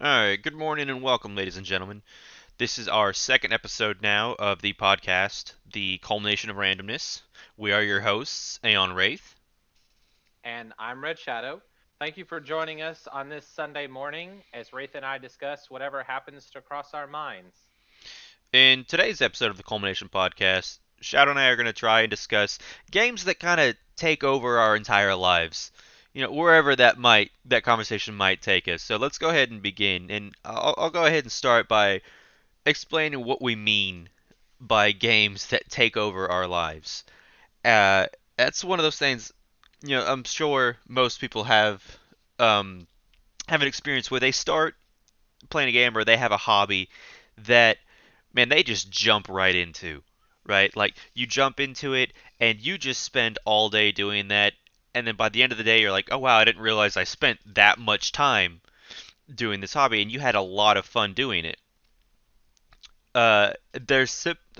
Alright, good morning and welcome, ladies and gentlemen. This is our second episode now of the podcast, The Culmination of Randomness. We are your hosts, Aeon Wraith. And I'm Red Shadow. Thank you for joining us on this Sunday morning as Wraith and I discuss whatever happens to cross our minds. In today's episode of the Culmination podcast, Shadow and I are going to try and discuss games that kind of take over our entire lives. Wherever that conversation might take us. So let's go ahead and begin. And I'll go ahead and start by explaining what we mean by games that take over our lives. Uh, that's one of those things. I'm sure most people um, have an experience where they start playing a game or they have a hobby that, man, they just jump right into, right? Like you jump into it and you just spend all day doing that, and then by the end of the day, you're like, oh wow, I didn't realize I spent that much time doing this hobby, and you had a lot of fun doing it. I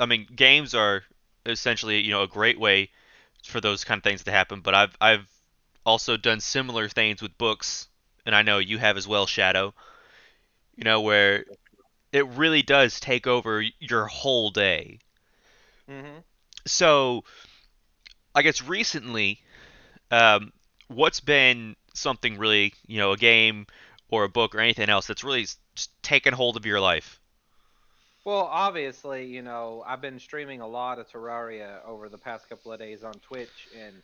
mean, games are essentially, a great way for those kind of things to happen. But I've also done similar things with books, and I know you have as well, Shadow. Where it really does take over your whole day. Mm-hmm. So I guess recently, um, what's been something really, a game or a book or anything else that's really just taken hold of your life? Well, obviously, I've been streaming a lot of Terraria over the past couple of days on Twitch, and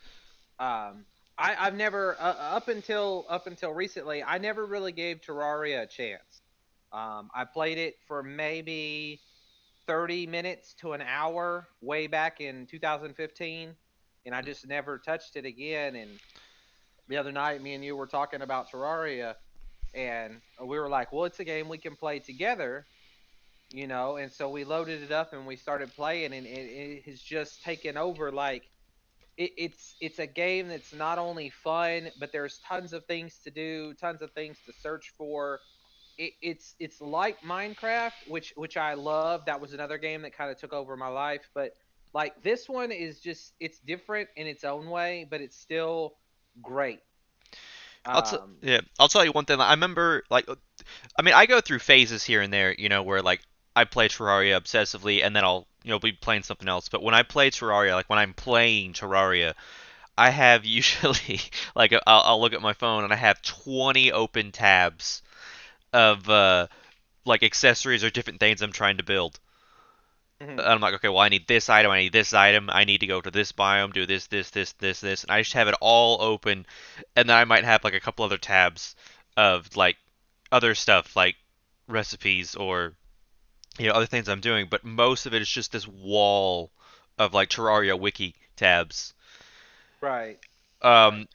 I've never up until recently, I never really gave Terraria a chance. I played it for maybe 30 minutes to an hour way back in 2015, and I just never touched it again. And the other night, me and you were talking about Terraria, and we were like, well, it's a game we can play together, and so we loaded it up and we started playing, and it has just taken over. Like, it's a game that's not only fun, but there's tons of things to do, tons of things to search for. It's like Minecraft, which I love. That was another game that kind of took over my life, but like this one is just, it's different in its own way, but it's still great. Um, Yeah, I'll tell you one thing. I remember, like, I mean, I go through phases here and there, where like I play Terraria obsessively, and then I'll, be playing something else. But when I play Terraria, like when I'm playing Terraria, I have usually like I'll look at my phone and I have 20 open tabs of like accessories or different things I'm trying to build. And I'm like, okay, well, I need this item, I need this item, I need to go to this biome, do this, and I just have it all open, and then I might have like a couple other tabs of like other stuff, like recipes or other things I'm doing, but most of it is just this wall of like Terraria wiki tabs. right, right. Um,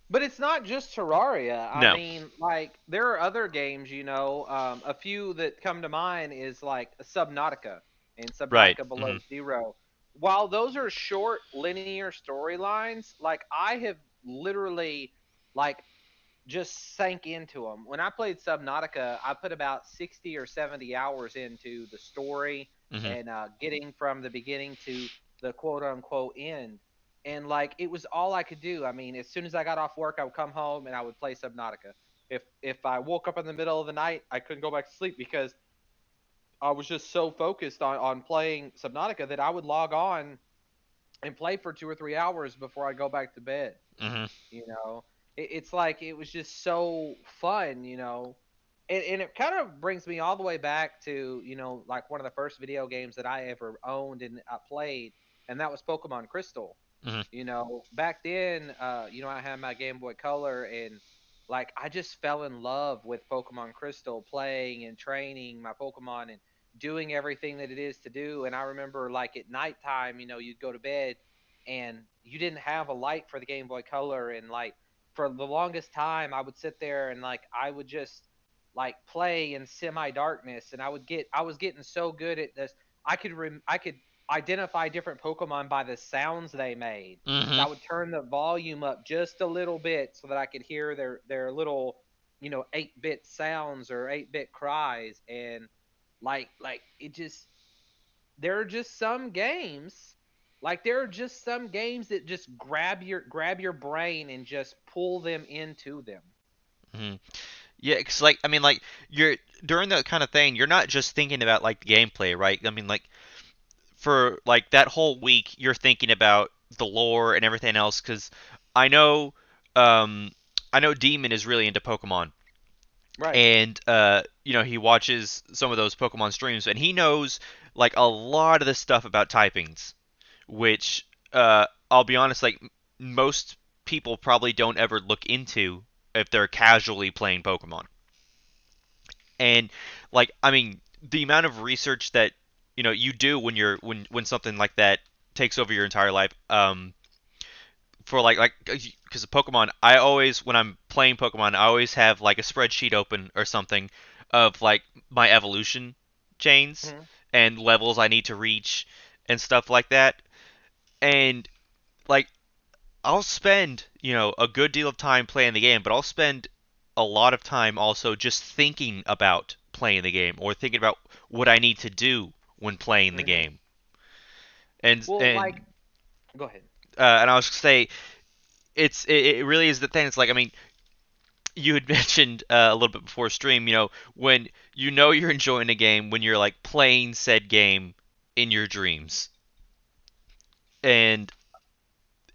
But it's not just Terraria. I no, mean, like there are other games, a few that come to mind is like Subnautica and right. Subnautica Below Hmm. Zero. While those are short linear storylines, like I have literally like just sank into them. When I played Subnautica, I put about 60 or 70 hours into the story Hmm. and getting from the beginning to the quote unquote end. And like it was all I could do. I mean, as soon as I got off work, I would come home and I would play Subnautica. If I woke up in the middle of the night, I couldn't go back to sleep because I was just so focused on playing Subnautica that I would log on and play for 2 or 3 hours before I go back to bed. Hmm. It's like it was just so fun, and it kind of brings me all the way back to, like one of the first video games that I ever owned and I played, and that was Pokemon Crystal. Hmm. Back then, I had my Game Boy Color, and like I just fell in love with Pokemon Crystal, playing and training my Pokemon and doing everything that it is to do. And I remember like at nighttime, you'd go to bed and you didn't have a light for the Game Boy Color, and like for the longest time I would sit there and like I would just like play in semi darkness, and I was getting so good at this. I could identify different Pokemon by the sounds they made. So Hmm. I would turn the volume up just a little bit so that I could hear their little, 8-bit sounds or 8-bit cries. And like it just, there are just some games, there are just some games that just grab your brain and just pull them into them. Hmm. Yeah, 'cause like I mean like you're during that kind of thing, you're not just thinking about like the gameplay, right? I mean like for like that whole week, you're thinking about the lore and everything else. Because I know, um, I know Demon is really into Pokemon, Right. and he watches some of those Pokemon streams, and he knows like a lot of the stuff about typings, which I'll be honest, like most people probably don't ever look into if they're casually playing Pokemon. And like I mean, the amount of research that you do when when something like that takes over your entire life, for like because of Pokemon, I always when I'm playing Pokemon, I always have like a spreadsheet open or something of like my evolution chains Mhm. and levels I need to reach and stuff like that. And like I'll spend, a good deal of time playing the game, but I'll spend a lot of time also just thinking about playing the game or thinking about what I need to do when playing the Mhm. game. And Well, like, and go ahead. and I was gonna say it really is the thing. It's like I mean, you had mentioned a little bit before stream, when you're enjoying a game when you're like playing said game in your dreams. And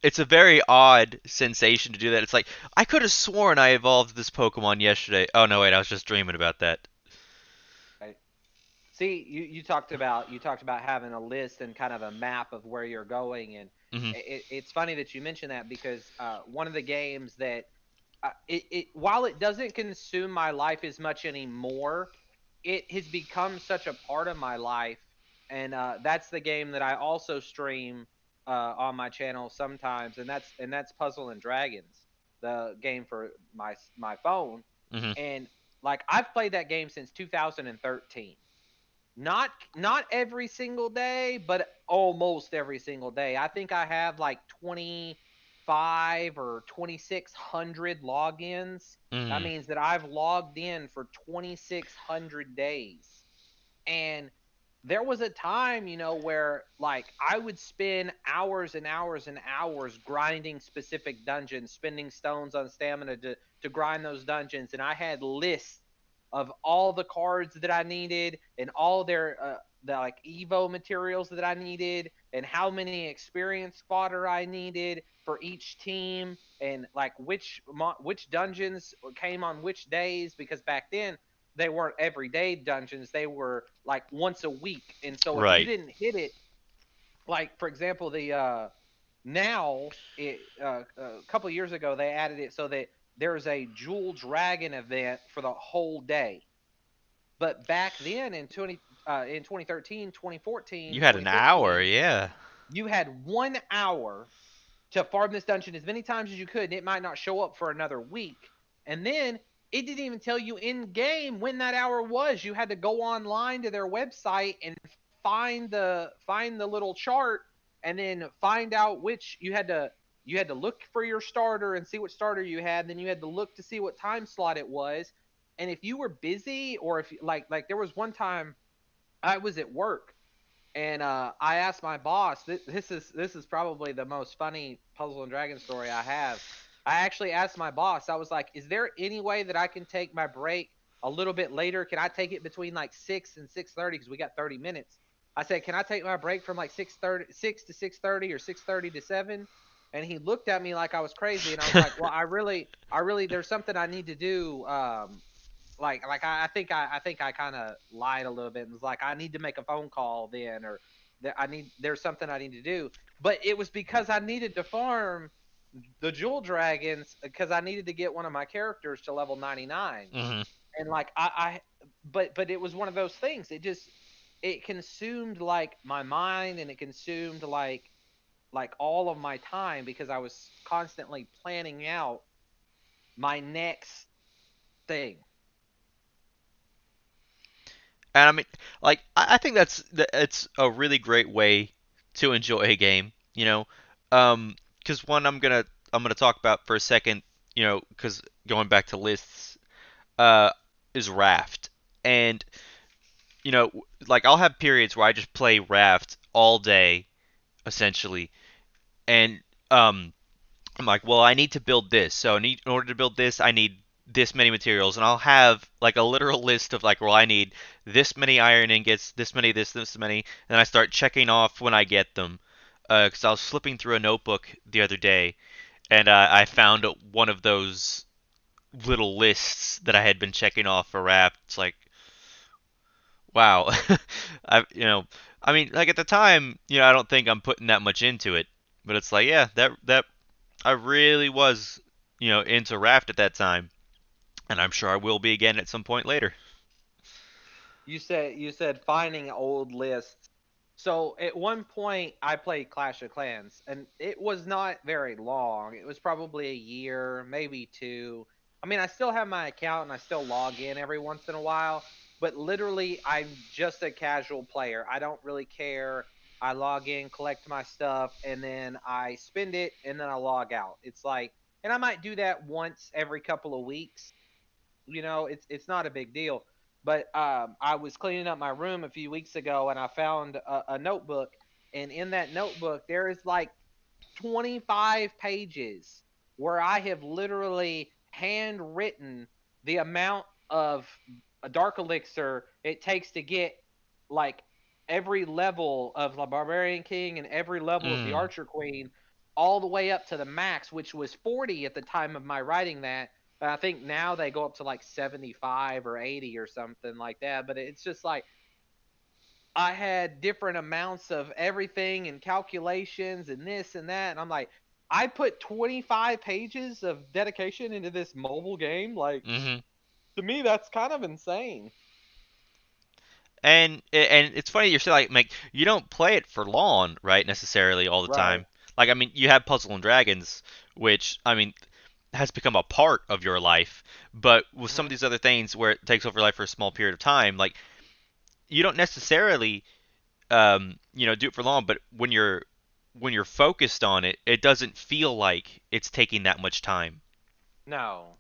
it's a very odd sensation to do that. It's like I could have sworn I evolved this Pokemon yesterday. Oh no, wait, I was just dreaming about that. Right. See, you talked about having a list and kind of a map of where you're going, and Hmm. it's funny that you mentioned that because one of the games that while it doesn't consume my life as much anymore, it has become such a part of my life, and that's the game that I also stream on my channel sometimes, and that's Puzzle and Dragons, the game for my phone, Hmm. and like I've played that game since 2013. Not every single day, but almost every single day. I think I have like 25 or 2600 logins. That Hmm. means that I've logged in for 2600 days. And there was a time, where like I would spend hours and hours and hours grinding specific dungeons, spending stones on stamina to grind those dungeons, and I had lists of all the cards that I needed and all their the like Evo materials that I needed and how many experience fodder I needed for each team and like which dungeons came on which days because back then they weren't everyday dungeons. They were like once a week. And so if you Right. didn't hit it, like for example, a couple of years ago they added it so that there's a Jewel Dragon event for the whole day. But back then in 2013, You 2014, had an hour, 2015, yeah. you had 1 hour to farm this dungeon as many times as you could, and it might not show up for another week. And then it didn't even tell you in game when that hour was. You had to go online to their website and find the little chart, and then find out which you had to look for your starter and see what starter you had. And then you had to look to see what time slot it was. And if you were busy, or if like there was one time I was at work and I asked my boss. This is probably the most funny Puzzle and Dragon story I have. I actually asked my boss. I was like, "Is there any way that I can take my break a little bit later? Can I take it between like 6 and 6:30 because we got 30 minutes?" I said, "Can I take my break from like 6 to 6:30 or 6:30 to 7?" And he looked at me like I was crazy, and I was like, "Well, I really, there's something I need to do. Like I think I kind of lied a little bit and was like I need to make a phone call then or there's something I need to do, but it was because I needed to farm the jewel dragons because I needed to get one of my characters to level 99. Hmm. And like but it was one of those things. It consumed like my mind, and it consumed like all of my time because I was constantly planning out my next thing. And I mean, like, I think it's a really great way to enjoy a game, because one I'm gonna talk about for a second, because going back to lists, uh, is Raft, and like I'll have periods where I just play Raft all day, essentially, and um, I'm like, well, I need to build this, so in order to build this, I need this many materials, and I'll have like a literal list of like, well, I need this many iron ingots, this many, this many, and I start checking off when I get them. Because I was flipping through a notebook the other day, and I found one of those little lists that I had been checking off for Wrapped. It's like, wow, I mean, like at the time, I don't think I'm putting that much into it, but it's like, yeah, that I really was, into Raft at that time, and I'm sure I will be again at some point later. You said finding old lists. So at one point I played Clash of Clans and it was not very long. It was probably a year, maybe two. I mean, I still have my account and I still log in every once in a while, but literally I'm just a casual player. I don't really care. I log in, collect my stuff, and then I spend it and then I log out. It's like, and I might do that once every couple of weeks. It's not a big deal. But I was cleaning up my room a few weeks ago and I found a notebook, and in that notebook there is like 25 pages where I have literally handwritten the amount of a dark elixir it takes to get like every level of the barbarian king and every level of the Mm. archer queen all the way up to the max, which was 40 at the time of my writing that. But I think now they go up to like 75 or 80 or something like that. But it's just like I had different amounts of everything and calculations and this and that. And I'm like, I put 25 pages of dedication into this mobile game. Like, Hmm. to me, that's kind of insane. And it's funny you're saying like you don't play it for long, right? Necessarily all the Right. time. Like I mean, you have Puzzle and Dragons, which I mean has become a part of your life, but with some of Hmm. these other things where it takes over your life for a small period of time, like you don't necessarily do it for long, but when you're focused on it, it doesn't feel like it's taking that much time. No,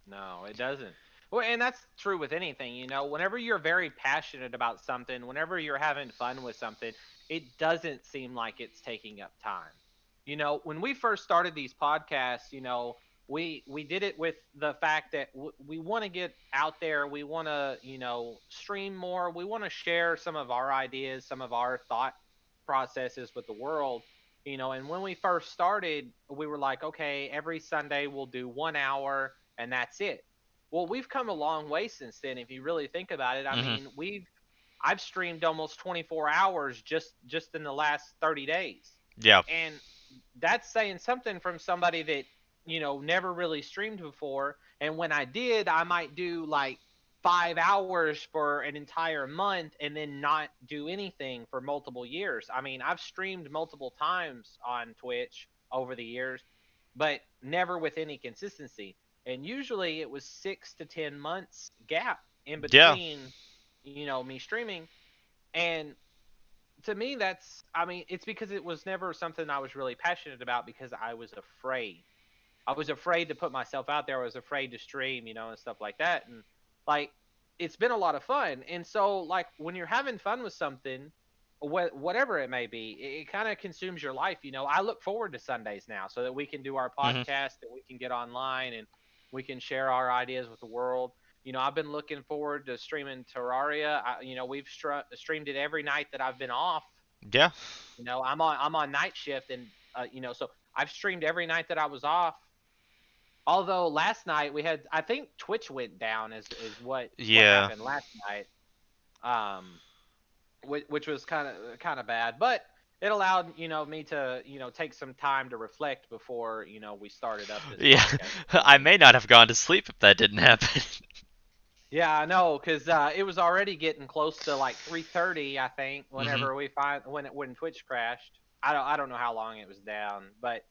no, it doesn't. Well, and that's true with anything, whenever you're very passionate about something, whenever you're having fun with something, it doesn't seem like it's taking up time. When we first started these podcasts, we did it with the fact that we want to get out there, we want to, stream more, we want to share some of our ideas, some of our thought processes with the world. And when we first started, we were like, okay, every Sunday we'll do 1 hour and that's it. Well, we've come a long way since then. If you really think about it, I Hmm. mean, I've streamed almost 24 hours just in the last 30 days. Yeah. And that's saying something from somebody that, never really streamed before. And when I did, I might do like 5 hours for an entire month and then not do anything for multiple years. I mean, I've streamed multiple times on Twitch over the years, but never with any consistency. And usually it was 6 to 10 months gap in Yeah. between, me streaming. And to me, I mean, it's because it was never something I was really passionate about because I was afraid. I was afraid to put myself out there. I was afraid to stream, and stuff like that. And like, it's been a lot of fun. And so, like, when you're having fun with something, whatever it may be, it kind of consumes your life. I look forward to Sundays now so that we can do our Hmm. podcast, that we can get online and we can share our ideas with the world. I've been looking forward to streaming Terraria. We've streamed it every night that I've been off. Yeah. I'm on night shift, and so I've streamed every night that I was off. Although last night I think Twitch went down is what Yeah. happened last night, um, which was kind of bad, but it allowed me to take some time to reflect before we started up this Yeah. podcast this I morning. may not have gone to sleep if that didn't happen. Yeah, I know, because it was already getting close to like 3:30, I think, Hmm. whenever we find when Twitch crashed. I don't know how long it was down, but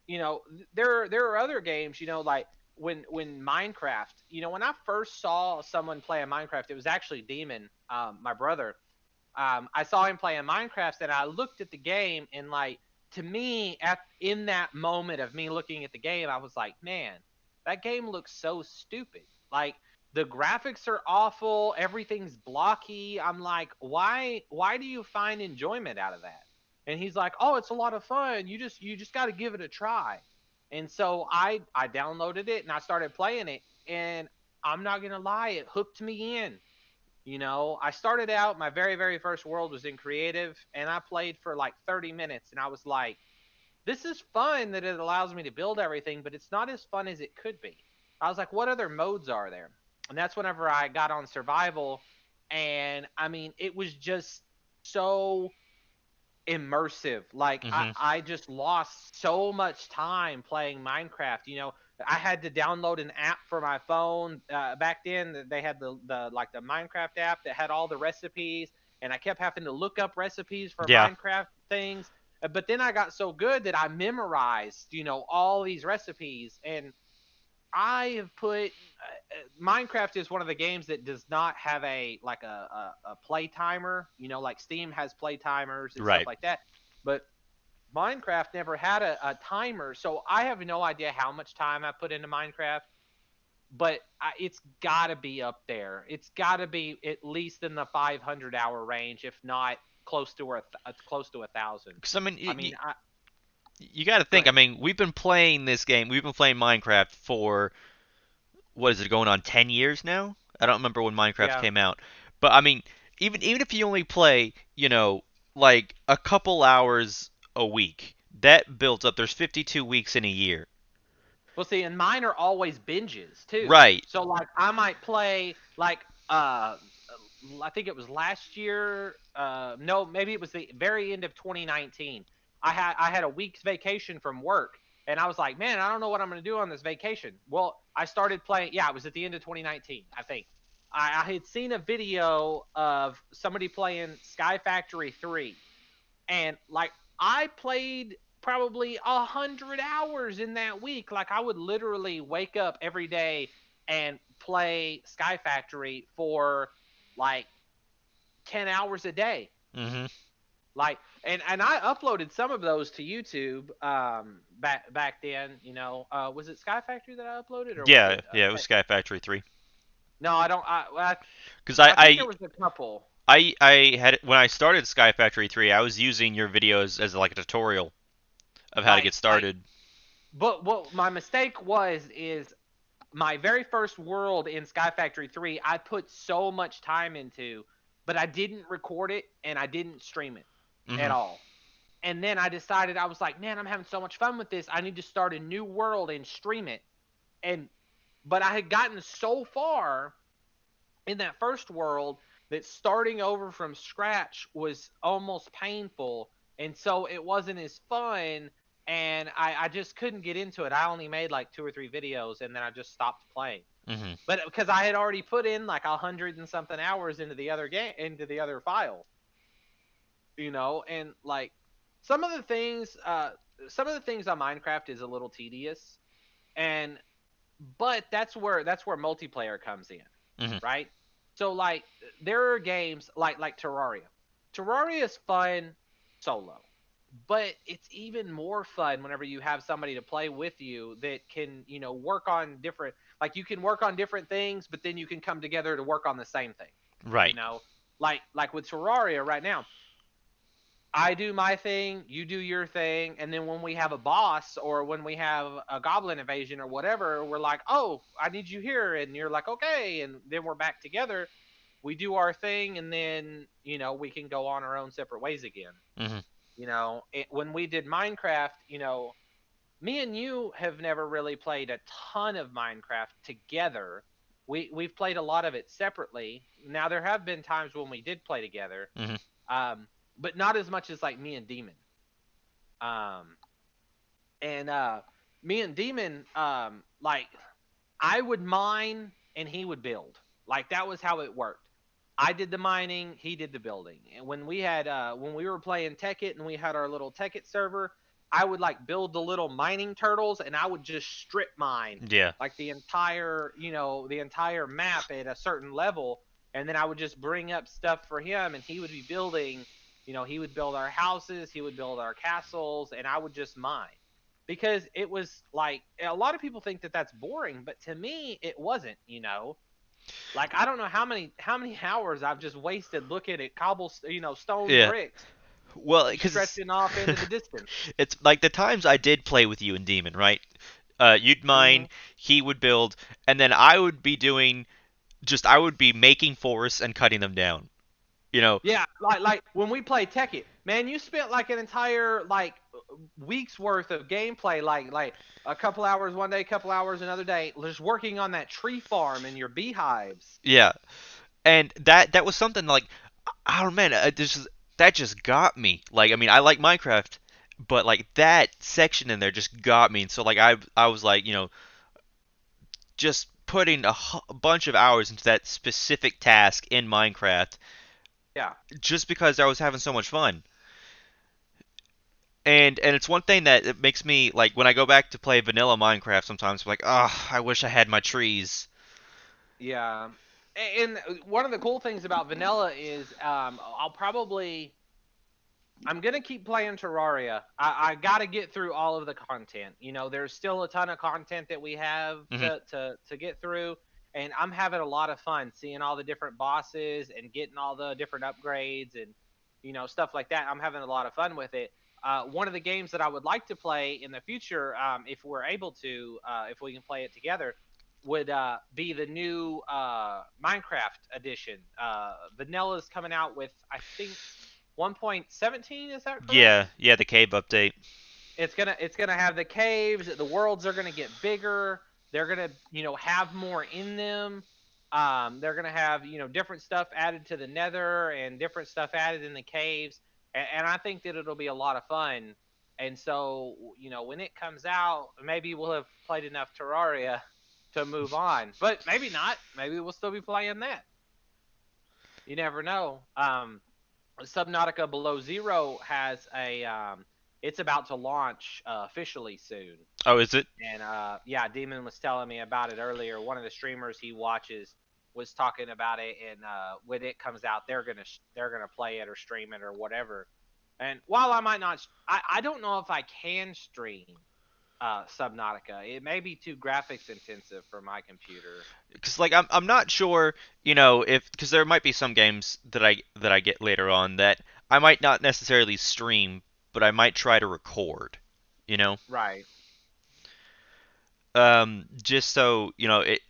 there are other games, like when Minecraft, when I first saw someone play a Minecraft, it was actually Demon, my brother. I saw him playing Minecraft, and I looked at the game, and like, to me, in that moment of me looking at the game, I was like, man, that game looks so stupid. Like, the graphics are awful, everything's blocky. I'm like, why do you find enjoyment out of that? And he's like, oh, it's a lot of fun. You just got to give it a try. And so I downloaded it and I started playing it, and I'm not gonna lie, it hooked me in. I started out, my very first world was in creative, and I played for like 30 minutes, and I was like, this is fun that it allows me to build everything, but it's not as fun as it could be. I was like, what other modes are there? And that's whenever I got on survival, and I mean, it was just so immersive. Like Mhm. I just lost so much time playing Minecraft. I had to download an app for my phone. Back then, they had the like the Minecraft app that had all the recipes, and I kept having to look up recipes for Yeah. Minecraft things. But then I got so good that I memorized, all these recipes, and I have put Minecraft is one of the games that does not have a like a play timer. Like Steam has play timers and stuff Right. like that, but Minecraft never had a timer. So I have no idea how much time I put into Minecraft, but it's got to be up there. It's got to be at least in the 500-hour range, if not close to 1,000. Because I mean, I mean, you got to go think. I ahead. mean, we've been playing this game. We've been playing Minecraft for what is it going on 10 years now? I don't remember when Minecraft Yeah. came out. But I mean, even if you only play, like a couple hours a week, that builds up. There's 52 weeks in a year. Well, see, and mine are always binges too. Right. So like I might play like I think it was last year. No, maybe it was the very end of 2019. I had a week's vacation from work, and I was like, man, I don't know what I'm going to do on this vacation. Well, I started playing. Yeah, it was at the end of 2019, I think. I had seen a video of somebody playing Sky Factory 3, and like I played probably 100 hours in that week. Like I would literally wake up every day and play Sky Factory for like 10 hours a day. Mhm. Like and I uploaded some of those to YouTube back then. Was it Sky Factory that I uploaded, or was Yeah, it yeah, it was Sky Factory 3. no? I don't. Because I think there was a couple. I had when I started Sky Factory 3, I was using your videos as like a tutorial of how to get Like started. but what my mistake was is my very first world in Sky Factory 3, I put so much time into, but I didn't record it and I didn't stream it at Mhm. all. And then I decided, I was like, man, I'm having so much fun with this. I need to start a new world and stream it. And but I had gotten so far in that first world that starting over from scratch was almost painful, and so it wasn't as fun, and I just couldn't get into it. I only made like 2 or 3 videos, and then I just stopped playing. Mhm. But because I had already put in like 100 and something hours into the other game, into the other file, and like some of the things uh some of the things on Minecraft is a little tedious, and but that's where multiplayer comes in, Mhm. right? So like there are games like Terraria. Terraria is fun solo, but it's even more fun whenever you have somebody to play with you that can, work on different, like you can work on different things, but then you can come together to work on the same thing. You Right. know, like with Terraria right now, I do my thing, you do your thing, and then when we have a boss or when we have a goblin invasion or whatever, we're like, "Oh, I need you here," and you're like, "Okay," and then we're back together. We do our thing, and then we can go on our own separate ways again. Mhm. When we did Minecraft, me and you have never really played a ton of Minecraft together. We've played a lot of it separately. Now there have been times when we did play together, Mhm. um, but not as much as like me and Demon. Um, and me and Demon, like I would mine and he would build. Like that was how it worked. I did the mining, he did the building. And when we were playing Tekkit and we had our little Tekkit server, I would like build the little mining turtles and I would just strip mine Yeah. like the entire map at a certain level, and then I would just bring up stuff for him and he would be building, he would build our houses, he would build our castles, and I would just mine. Because it was like a lot of people think that that's boring, but to me it wasn't. Like I don't know how many hours I've just wasted looking at stone Yeah. bricks. Well, because stretching off into the distance. it's like the times I did play with you in Demon, right? You'd Hmm. mine, he would build, and then I would be doing I would be making forests and cutting them down. You know, Yeah, like when we play Tekkit, man, you spent like an entire like week's worth of gameplay, like a couple hours one day, a couple hours another day, just working on that tree farm and your beehives. yeah. And that was something like, oh man, that just got me. Like, I mean, I like Minecraft, but like that section in there just got me. And so like I was like, just putting a bunch of hours into that specific task in Minecraft Yeah, just because I was having so much fun. And it's one thing that it makes me like when I go back to play vanilla Minecraft sometimes I'm like, oh, I wish I had my trees. yeah. And one of the cool things about vanilla is I'm gonna keep playing Terraria. I gotta get through all of the content. You know, there's still a ton of content that we have Hmm. to get through, and I'm having a lot of fun seeing all the different bosses and getting all the different upgrades and stuff like that. I'm having a lot of fun with it. One of the games that I would like to play in the future, if we're able to, if we can play it together, would be the new Minecraft edition. Vanilla's coming out with, I think, 1.17, is that Yeah, correct? yeah, the cave update. It's gonna have the caves, the worlds are gonna get bigger, they're gonna have more in them. They're gonna have different stuff added to the nether and different stuff added in the caves, and I think that it'll be a lot of fun. And so when it comes out, maybe we'll have played enough Terraria to move on, but maybe not, maybe we'll still be playing that. You never know. Subnautica Below Zero has it's about to launch officially soon. Oh, is it? And yeah, Demon was telling me about it earlier. One of the streamers he watches was talking about it, and when it comes out, they're gonna play it or stream it or whatever. And while I might not, I don't know if I can stream Subnautica. It may be too graphics intensive for my computer. Because like I'm not sure, if because there might be some games that I get later on that I might not necessarily stream, but I might try to record, you know, Right. just so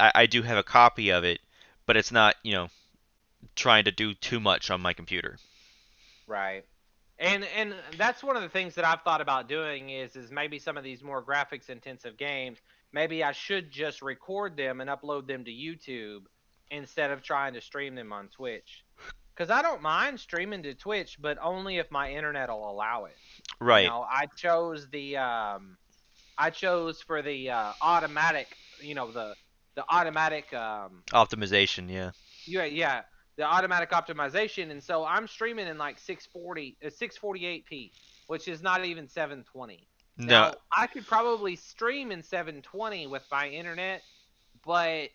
I do have a copy of it, but it's not trying to do too much on my computer. Right. And that's one of the things that I've thought about doing is maybe some of these more graphics intensive games, maybe I should just record them and upload them to YouTube instead of trying to stream them on Twitch. Cuz I don't mind streaming to Twitch, but only if my internet will allow it. Right. I chose for the automatic, the automatic Optimization, yeah. yeah, the automatic optimization, and so I'm streaming in like 640, 648p, which is not even 720. No, Now I could probably stream in 720 with my internet, but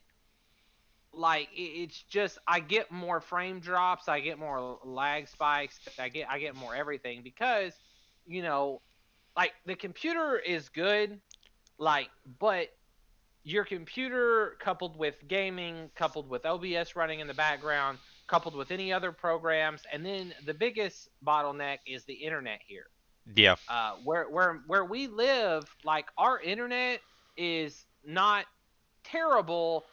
like it's just I get more frame drops, I get more lag spikes, I get more everything because you know like the computer is good, like, but your computer coupled with gaming, coupled with OBS running in the background, coupled with any other programs, and then the biggest bottleneck is the internet here. yeah. Where we live, like our internet is not terrible,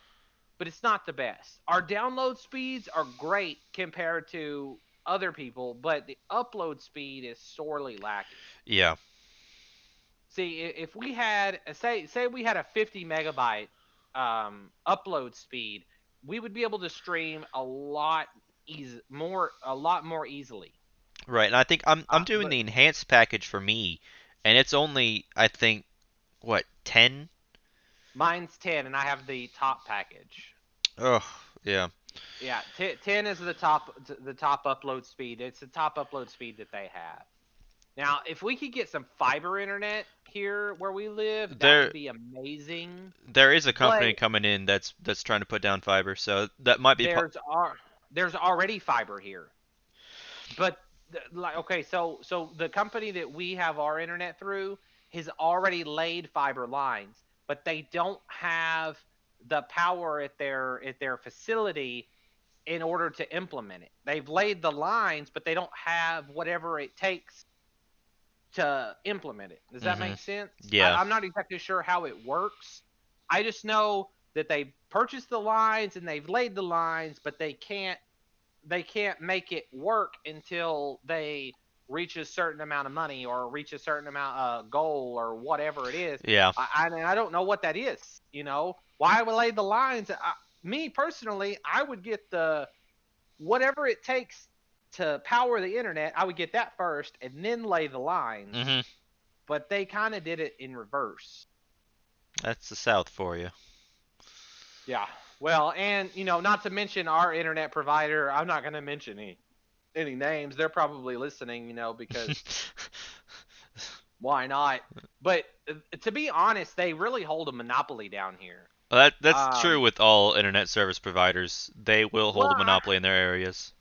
but it's not the best. Our download speeds are great compared to other people, but the upload speed is sorely lacking. Yeah. See, if we had say we had a 50 megabyte upload speed, we would be able to stream a lot more easily. Right. And I think I'm doing But the enhanced package for me, and it's only I think what 10. mine's 10, and I have the top package. Oh, yeah. Yeah, 10 is the top upload speed. It's the top upload speed that they have. Now, if we could get some fiber internet here where we live, that would There be amazing. there is a But company coming in that's trying to put down fiber, so that might be there's already fiber here. But like, okay, so the company that we have our internet through has already laid fiber lines, but they don't have the power at their facility in order to implement it. They've laid the lines, but they don't have whatever it takes to implement it. Does that Mhm. make sense? Yeah. I'm not exactly sure how it works. I just know that they purchased the lines and they've laid the lines, but they can't make it work until they reach a certain amount of money or reach a certain amount goal or whatever it is. Yeah. I don't know what that is. Why I would lay the lines. Me personally, I would get the whatever it takes to power the internet. I would get that first and then lay the lines. Mhm. But they kind of did it in reverse. That's the South for you. Yeah. Well, and not to mention our internet provider. I'm not going to mention any names. They're probably listening, because why not? But to be honest, they really hold a monopoly down here. Well, that's true Um, with all internet service providers. They will hold well, a monopoly in their areas.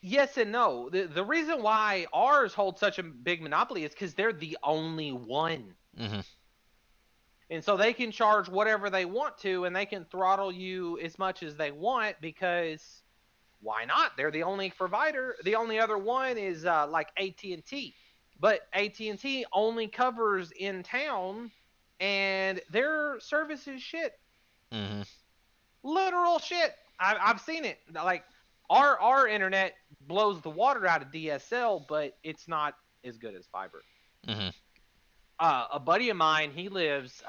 yes and no. The reason why ours hold such a big monopoly is because they're the only one. Mhm. And so they can charge whatever they want to, and they can throttle you as much as they want because why not? They're the only provider. The only other one is like AT&T, but AT&T only covers in town, and their service is shit, Mhm. literal shit. I've seen it. Like our internet blows the water out of DSL, but it's not as good as fiber. Mhm. A buddy of mine, he lives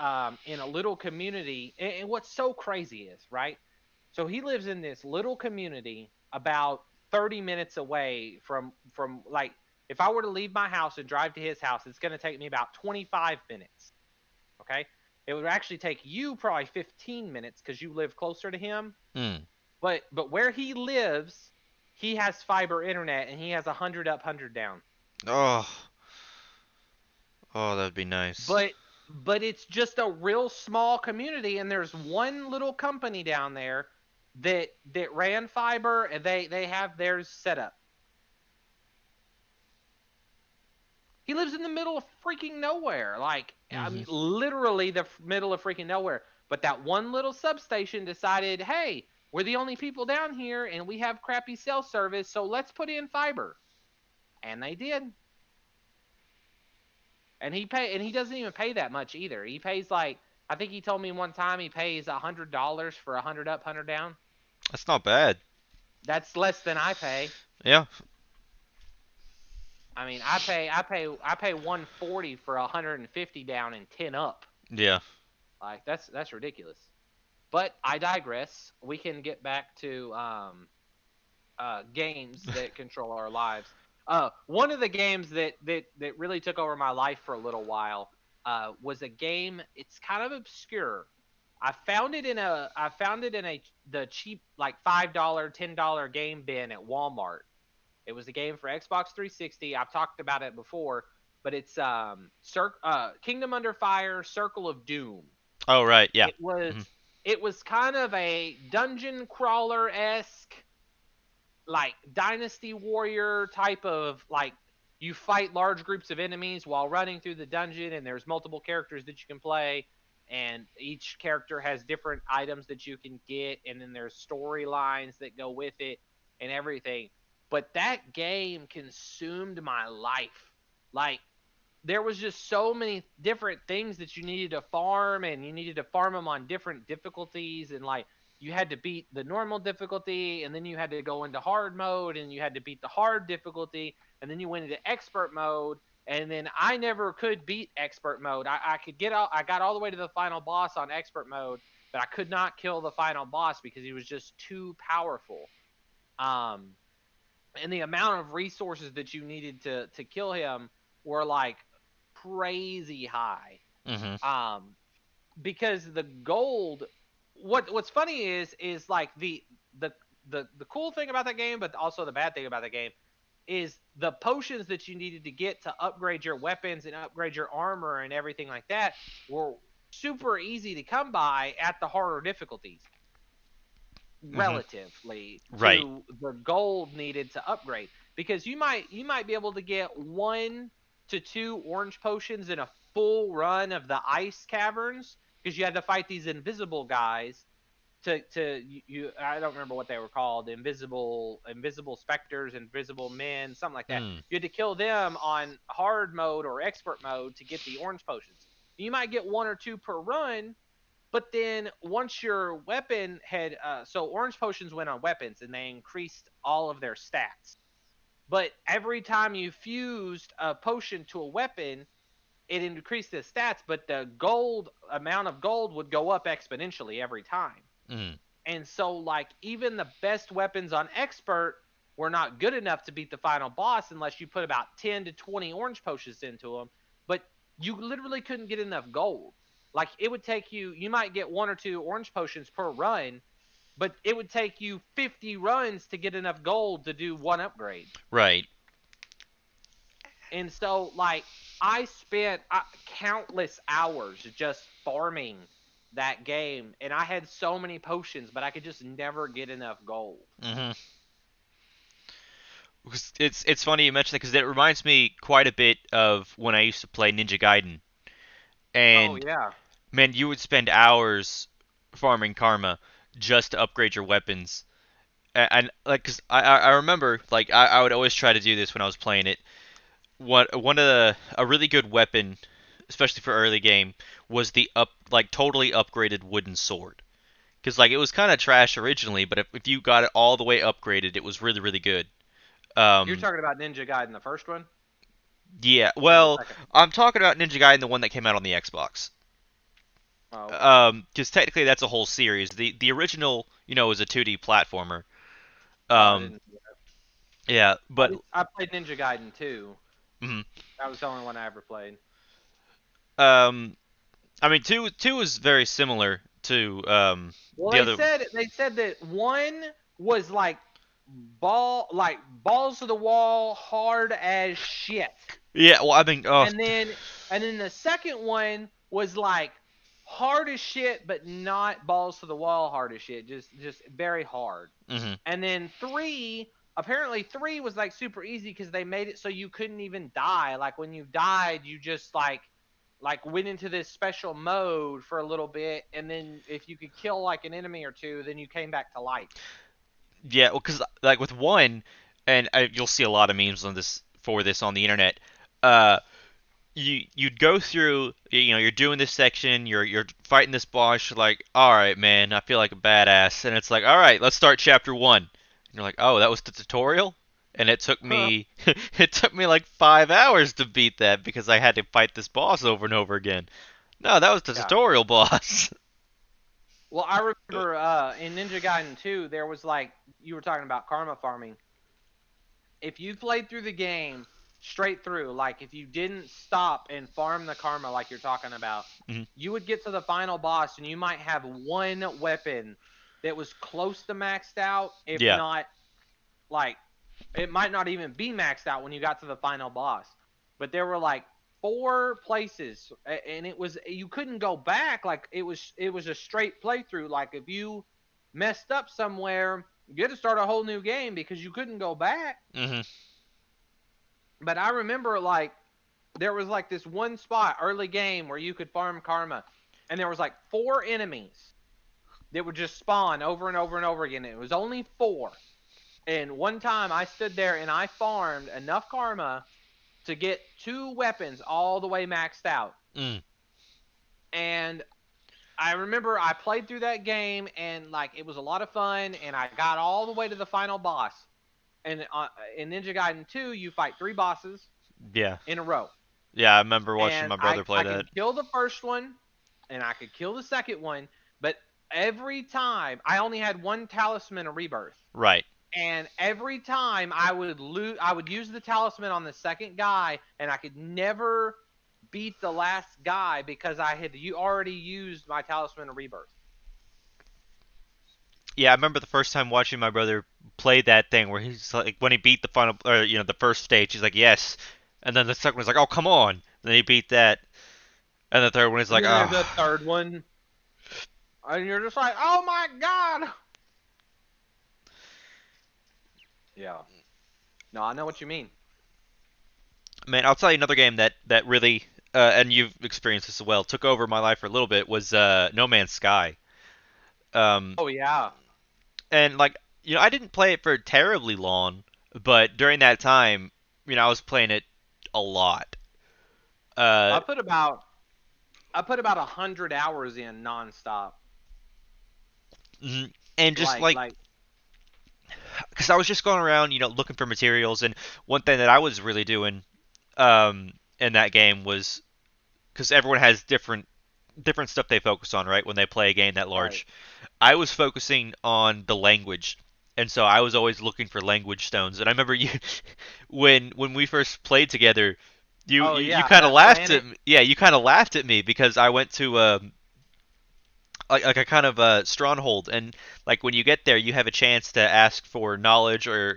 in a little community, and what's so crazy is, right? So he lives in this little community about 30 minutes away from like if I were to leave my house and drive to his house, it's going to take me about 25 minutes. Okay? It would actually take you probably 15 minutes cuz you live closer to him, Mm. but where he lives, he has fiber internet and he has 100 up, 100 down. Oh. Oh, that'd be nice. But it's just a real small community, and there's one little company down there that ran fiber, and they have theirs set up. He lives in the middle of freaking nowhere, like I Mhm. mean, literally the middle of freaking nowhere. But that one little substation decided, hey, we're the only people down here, and we have crappy cell service, so let's put in fiber, and they did. And he doesn't even pay that much either. He pays like I think he told me one time he pays $100 for 100 up, 100 down. That's not bad. That's less than I pay. Yeah. I mean, I pay 140 for 150 down and 10 up. Yeah. Like that's ridiculous. But I digress. We can get back to games that control our lives. One of the games that really took over my life for a little while was a game. It's kind of obscure. I found it in the cheap like $5, $10 game bin at Walmart. It was a game for Xbox 360. I've talked about it before, but it's Kingdom Under Fire: Circle of Doom. Oh, right. Yeah. It was Mhm. it was kind of a dungeon crawler esque, like Dynasty Warrior type of like you fight large groups of enemies while running through the dungeon, and there's multiple characters that you can play, and each character has different items that you can get, and then there's storylines that go with it and everything. But that game consumed my life. Like there was just so many different things that you needed to farm, and you needed to farm them on different difficulties, and like you had to beat the normal difficulty, and then you had to go into hard mode, and you had to beat the hard difficulty, and then you went into expert mode. And then I never could beat expert mode. I could get out. I got all the way to the final boss on expert mode, but I could not kill the final boss because he was just too powerful. Um, and the amount of resources that you needed to kill him were like crazy high. Mhm. Um, because the gold, what's funny is like the the cool thing about that game, but also the bad thing about the game is the potions that you needed to get to upgrade your weapons and upgrade your armor and everything like that were super easy to come by at the harder difficulties Mhm. relatively Right. to the gold needed to upgrade, because you might be able to get 1 to 2 orange potions in a full run of the ice caverns because you had to fight these invisible guys, you I don't remember what they were called, invisible specters, invisible men, something like that. Mm. You had to kill them on hard mode or expert mode to get the orange potions. You might get one or two per run, but then once your weapon had so orange potions went on weapons and they increased all of their stats. But every time you fused a potion to a weapon, it increased the stats, but the gold amount of gold would go up exponentially every time. Mm. And so, like, even the best weapons on expert were not good enough to beat the final boss unless you put about 10 to 20 orange potions into them. But you literally couldn't get enough gold. Like, it would take you, you might get one or two orange potions per run, but it would take you 50 runs to get enough gold to do one upgrade. Right. And so, like, I spent countless hours just farming that game, and I had so many potions, but I could just never get enough gold. Hmm. It's funny you mentioned that because it reminds me quite a bit of when I used to play Ninja Gaiden, Oh and yeah, man, you would spend hours farming karma just to upgrade your weapons. And like, cause I remember like I would always try to do this when I was playing it. One of the a really good weapon, especially for early game, was the totally upgraded wooden sword. Because like it was kind of trash originally, but if you got it all the way upgraded, it was really really good. you're Um, talking about Ninja Gaiden, the first one yeah, or the well, second? I'm talking about Ninja Gaiden, the one that came out on the Xbox. Oh, okay. Because technically that's a whole series. The original, was a 2D platformer. Oh, I Um, didn't. yeah, but I played Ninja Gaiden 2. mhm. That was the only one I ever played. um, I mean two is very similar to Well, the other. they said that one was like balls to the wall, hard as shit. Yeah, well, I mean, oh, And then the second one was like hard as shit, but not balls to the wall hard as shit. Just very hard. hmm And then three, apparently three was like super easy because they made it so you couldn't even die. Like when you died, you just like went into this special mode for a little bit, and then if you could kill like an enemy or two, then you came back to life. yeah, well, because like with one, and you'll see a lot of memes on this for this on the internet. Uh, you'd go through, you're doing this section, you're fighting this boss, you're like, all right, man, I feel like a badass, and it's like, all right, let's start chapter one. And you're like, oh, that was the tutorial, and it took me it took me like 5 hours to beat that because I had to fight this boss over and over again. No, that was the Yeah. tutorial boss. Well, I remember in Ninja Gaiden 2, there was like you were talking about karma farming. If you played through the game straight through, like if you didn't stop and farm the karma like you're talking about, Mhm. you would get to the final boss and you might have one weapon that was close to maxed out, if Yeah. not like it might not even be maxed out when you got to the final boss. But there were like four places and it was you couldn't go back, like it was a straight playthrough. Like if you messed up somewhere, you had to start a whole new game because you couldn't go back. hmm But I remember like there was like this one spot early game where you could farm karma, and there was like four enemies that would just spawn over and over and over again. It was only four. And one time I stood there and I farmed enough karma to get two weapons all the way maxed out. Mm. And I remember I played through that game and like it was a lot of fun, and I got all the way to the final boss. And in Ninja Gaiden 2, you fight three bosses Yeah. in a row. Yeah, I remember watching And my brother play I that. could kill the first one and I could kill the second one, but every time I only had one talisman of rebirth. Right. And every time I would use the talisman on the second guy, and I could never beat the last guy because I had already used my talisman of rebirth. Yeah, I remember the first time watching my brother play that thing where he's like, when he beat the final, or the first stage, he's like, yes, and then the second one's like, oh, come on, and then he beat that, and the third one is And like, then there's oh, the third one, and you're just like, oh my god. Yeah. No, I know what you mean. man, I'll tell you another game that really, and you've experienced this as well, took over my life for a little bit was No Man's Sky. Um, Oh yeah. and like I didn't play it for terribly long, but during that time, I was playing it a lot. Uh, I put about I put about 100 hours in nonstop. mhm. And just Like like like because I was just going around, looking for materials, and one thing that I was really doing in that game was because everyone has different stuff they focus on, right? When they play a game that right. large, I was focusing on the language, and so I was always looking for language stones. And I remember you when we first played together, Oh you yeah, kind of that laughed planet. at me. Yeah, you kind of laughed at me because I went to like a kind of a stronghold, and like when you get there you have a chance to ask for knowledge or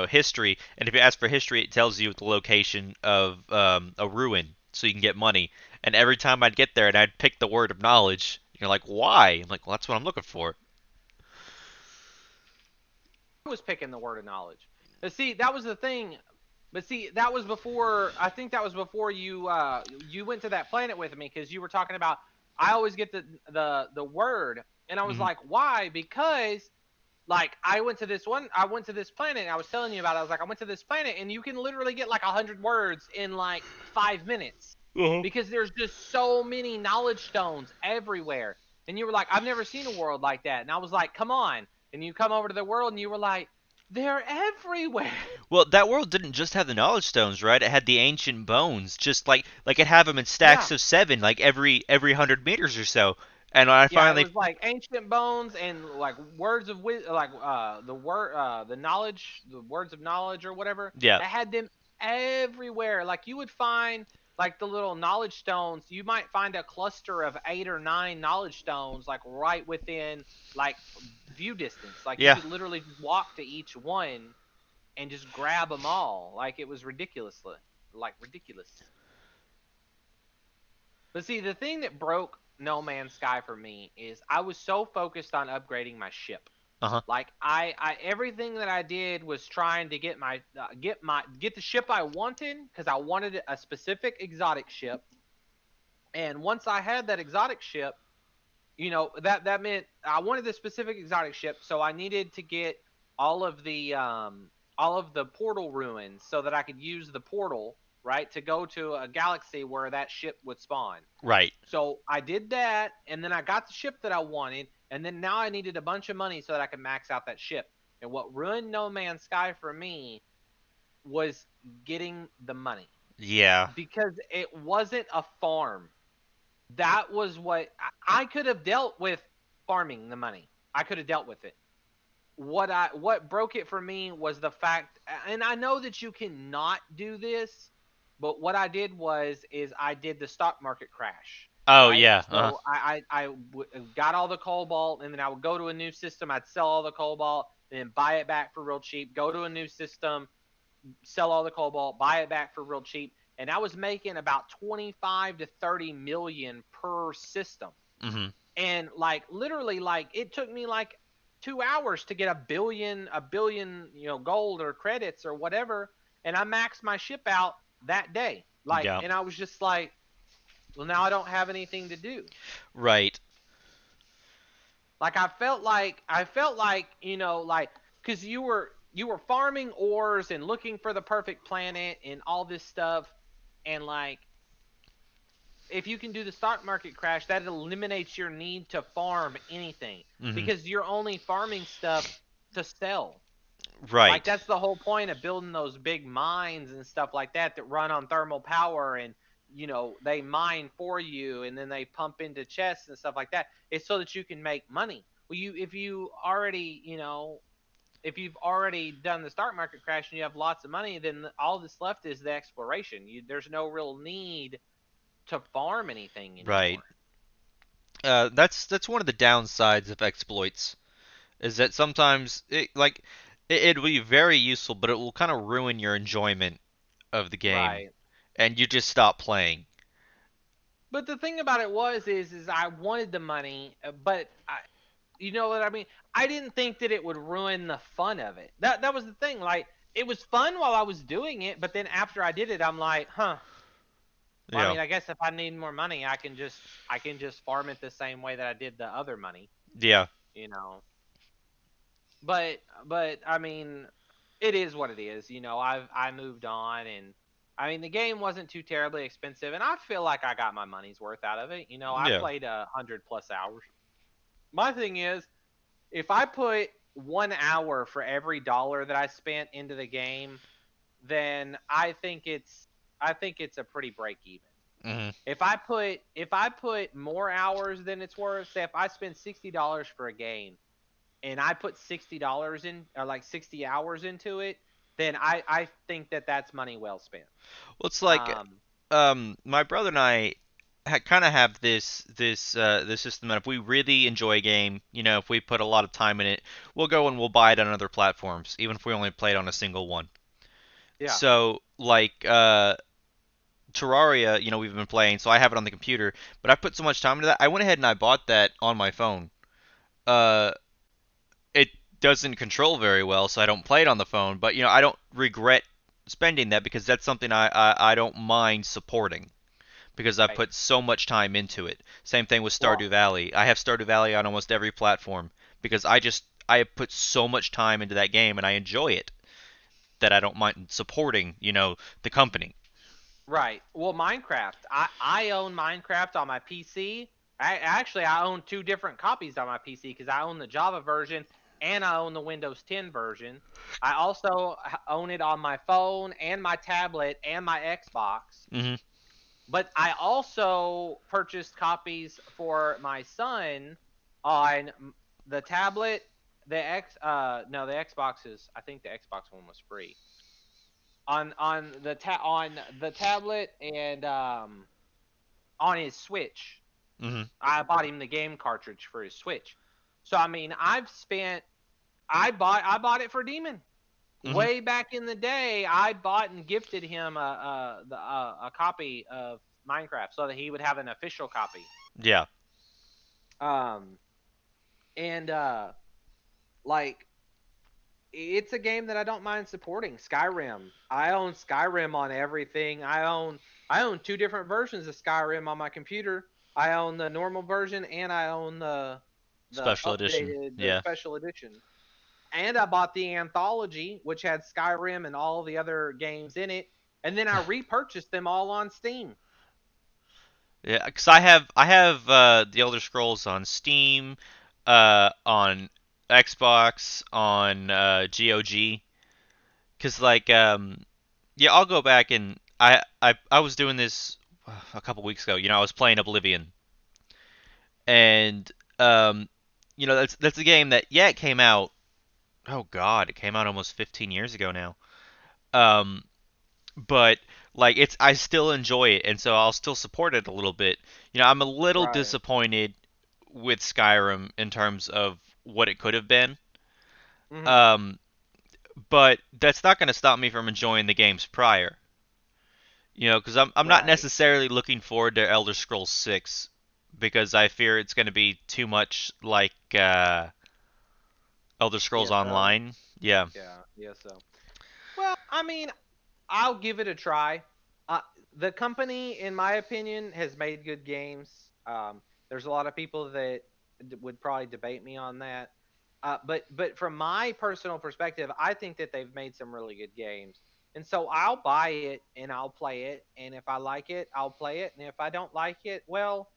history, and if you ask for history it tells you the location of a ruin so you can get money. And every time I'd get there and I'd pick the word of knowledge, you're like, why? I'm like, well, that's what I'm looking for. Was picking the word of knowledge. But see, that was the thing. But see, that was before. I think that was before you went to that planet with me because you were talking about. I always get the word, and I was Hmm. like, why? Because like I went to this planet. And I was telling you about it. I was like, I went to this planet, and you can literally get like 100 words in like 5 minutes Uh-huh. because there's just so many knowledge stones everywhere. And you were like, I've never seen a world like that. And I was like, come on. And you come over to the world, and you were like, they're everywhere. Well, that world didn't just have the knowledge stones, right? It had the ancient bones, just like it have them in Yeah, stacks of seven, like every 100 meters or so. And when I yeah. It finally, was like ancient bones and like words of like the knowledge, the words of knowledge or whatever. yeah, That had them everywhere. Like you would find like the little knowledge stones. You might find a cluster of 8 or 9 knowledge stones like right within like view distance. Like you yeah, could literally just walk to each one and just grab them all. Like it was ridiculous. But see, the thing that broke No Man's Sky for me is I was so focused on upgrading my ship. uh huh, Like I everything that I did was trying to get the ship I wanted because I wanted a specific exotic ship. And once I had that exotic ship, that meant I wanted this specific exotic ship, so I needed to get all of the um all of the portal ruins so that I could use the portal right to go to a galaxy where that ship would spawn. right, So I did that, and then I got the ship that I wanted, and then now I needed a bunch of money so that I could max out that ship. And what ruined No Man's Sky for me was getting the money yeah, because it wasn't a farm. That was what I could have dealt with farming the money. I could have dealt with it. What broke it for me was the fact, and I know that you cannot do this, but what I did is I did the stock market crash, oh right? yeah, So got all the cobalt, and then I would go to a new system. I'd sell all the cobalt, and then buy it back for real cheap. Go to a new system, sell all the cobalt, buy it back for real cheap, and I was making about 25 to 30 million per system. hmm, And like literally like it took me like 2 hours to get a billion gold or credits or whatever, and I maxed my ship out that day. Like, yeah, and I was just like, well, now I don't have anything to do. right, Like I felt like like because you were farming ores and looking for the perfect planet and all this stuff, and like if you can do the stock market crash, that eliminates your need to farm anything hmm, because you're only farming stuff to sell. Like right, that's the whole point of building those big mines and stuff like that run on thermal power, and they mine for you and then they pump into chests and stuff like that. It's so that you can make money. Well, if you've already done the stock market crash and you have lots of money, then all that's left is the exploration. There's no real need to farm anything right. anymore. That's one of the downsides of exploits is that sometimes it'll be very useful, but it will kind of ruin your enjoyment of the game, Right. and you just stop playing. But the thing about it is I wanted the money, but you know what I mean? I didn't think that it would ruin the fun of it. That was the thing. Like it was fun while I was doing it, but then after I did it, I'm like, huh. Well, I Yeah, mean, I guess if I need more money, I can just farm it the same way that I did the other money. Yeah. you know. But I mean, it is what it is. I moved on, and I mean the game wasn't too terribly expensive, and I feel like I got my money's worth out of it. I Yeah. played 100 plus hours. My thing is, if I put 1 hour for every dollar that I spent into the game, then I think it's a pretty break even. Hmm. If I put more hours than it's worth, say if I spend $60 for a game and I put $60 in, or like 60 hours into it, then I think that that's money well spent. Well, it's like Um, my brother and I kind of have this system that if we really enjoy a game, if we put a lot of time in it, we'll go and we'll buy it on other platforms, even if we only played on a single one. yeah. So like Terraria, we've been playing, so I have it on the computer, but I put so much time into that. I went ahead and I bought that on my phone. Uh, it doesn't control very well, so I don't play it on the phone, but I don't regret spending that because that's something I don't mind supporting because I've Right. put so much time into it. Same thing with Well, Stardew Valley. I have Stardew Valley on almost every platform because I have put so much time into that game and I enjoy it that I don't mind supporting, the company. right. Well, Minecraft. I own Minecraft on my PC. I own two different copies on my PC because I own the Java version and I own the Windows 10 version. I also own it on my phone and my tablet and my Xbox. Hmm. But I also purchased copies for my son on the tablet, the X no, the Xbox is, I think the Xbox one was free. On the tablet and on his Switch. Hmm. I bought him the game cartridge for his Switch. So I mean, I bought it for Demon. Hmm. Way back in the day, I bought and gifted him a copy of Minecraft so that he would have an official copy. Yeah. Um, and like it's a game that I don't mind supporting. Skyrim. I own Skyrim on everything. I own two different versions of Skyrim on my computer. I own the normal version and I own Special edition. the Yeah. special edition. And I bought the anthology, which had Skyrim and all the other games in it, and then I repurchased them all on Steam. Yeah, because I have the Elder Scrolls on Steam, on Xbox, on GOG. Because like yeah, I'll go back and I was doing this a couple weeks ago. I was playing Oblivion, and um, that's a game that yeah it came out. Oh God, it came out almost 15 years ago now. Um, but like I still enjoy it, and so I'll still support it a little bit. I'm a little Right. disappointed with Skyrim in terms of what it could have been. Hmm. Um, but that's not going to stop me from enjoying the games prior. Because I'm not Right. necessarily looking forward to Elder Scrolls 6 because I fear it's going to be too much like Elder Scrolls ESO. Online. Yeah. Yeah. ESO. Well, I mean, I'll give it a try. Uh, the company, in my opinion, has made good games. There's a lot of people that would probably debate me on that. But from my personal perspective, I think that they've made some really good games. And so I'll buy it and I'll play it. And if I like it, I'll play it. And if I don't like it, well,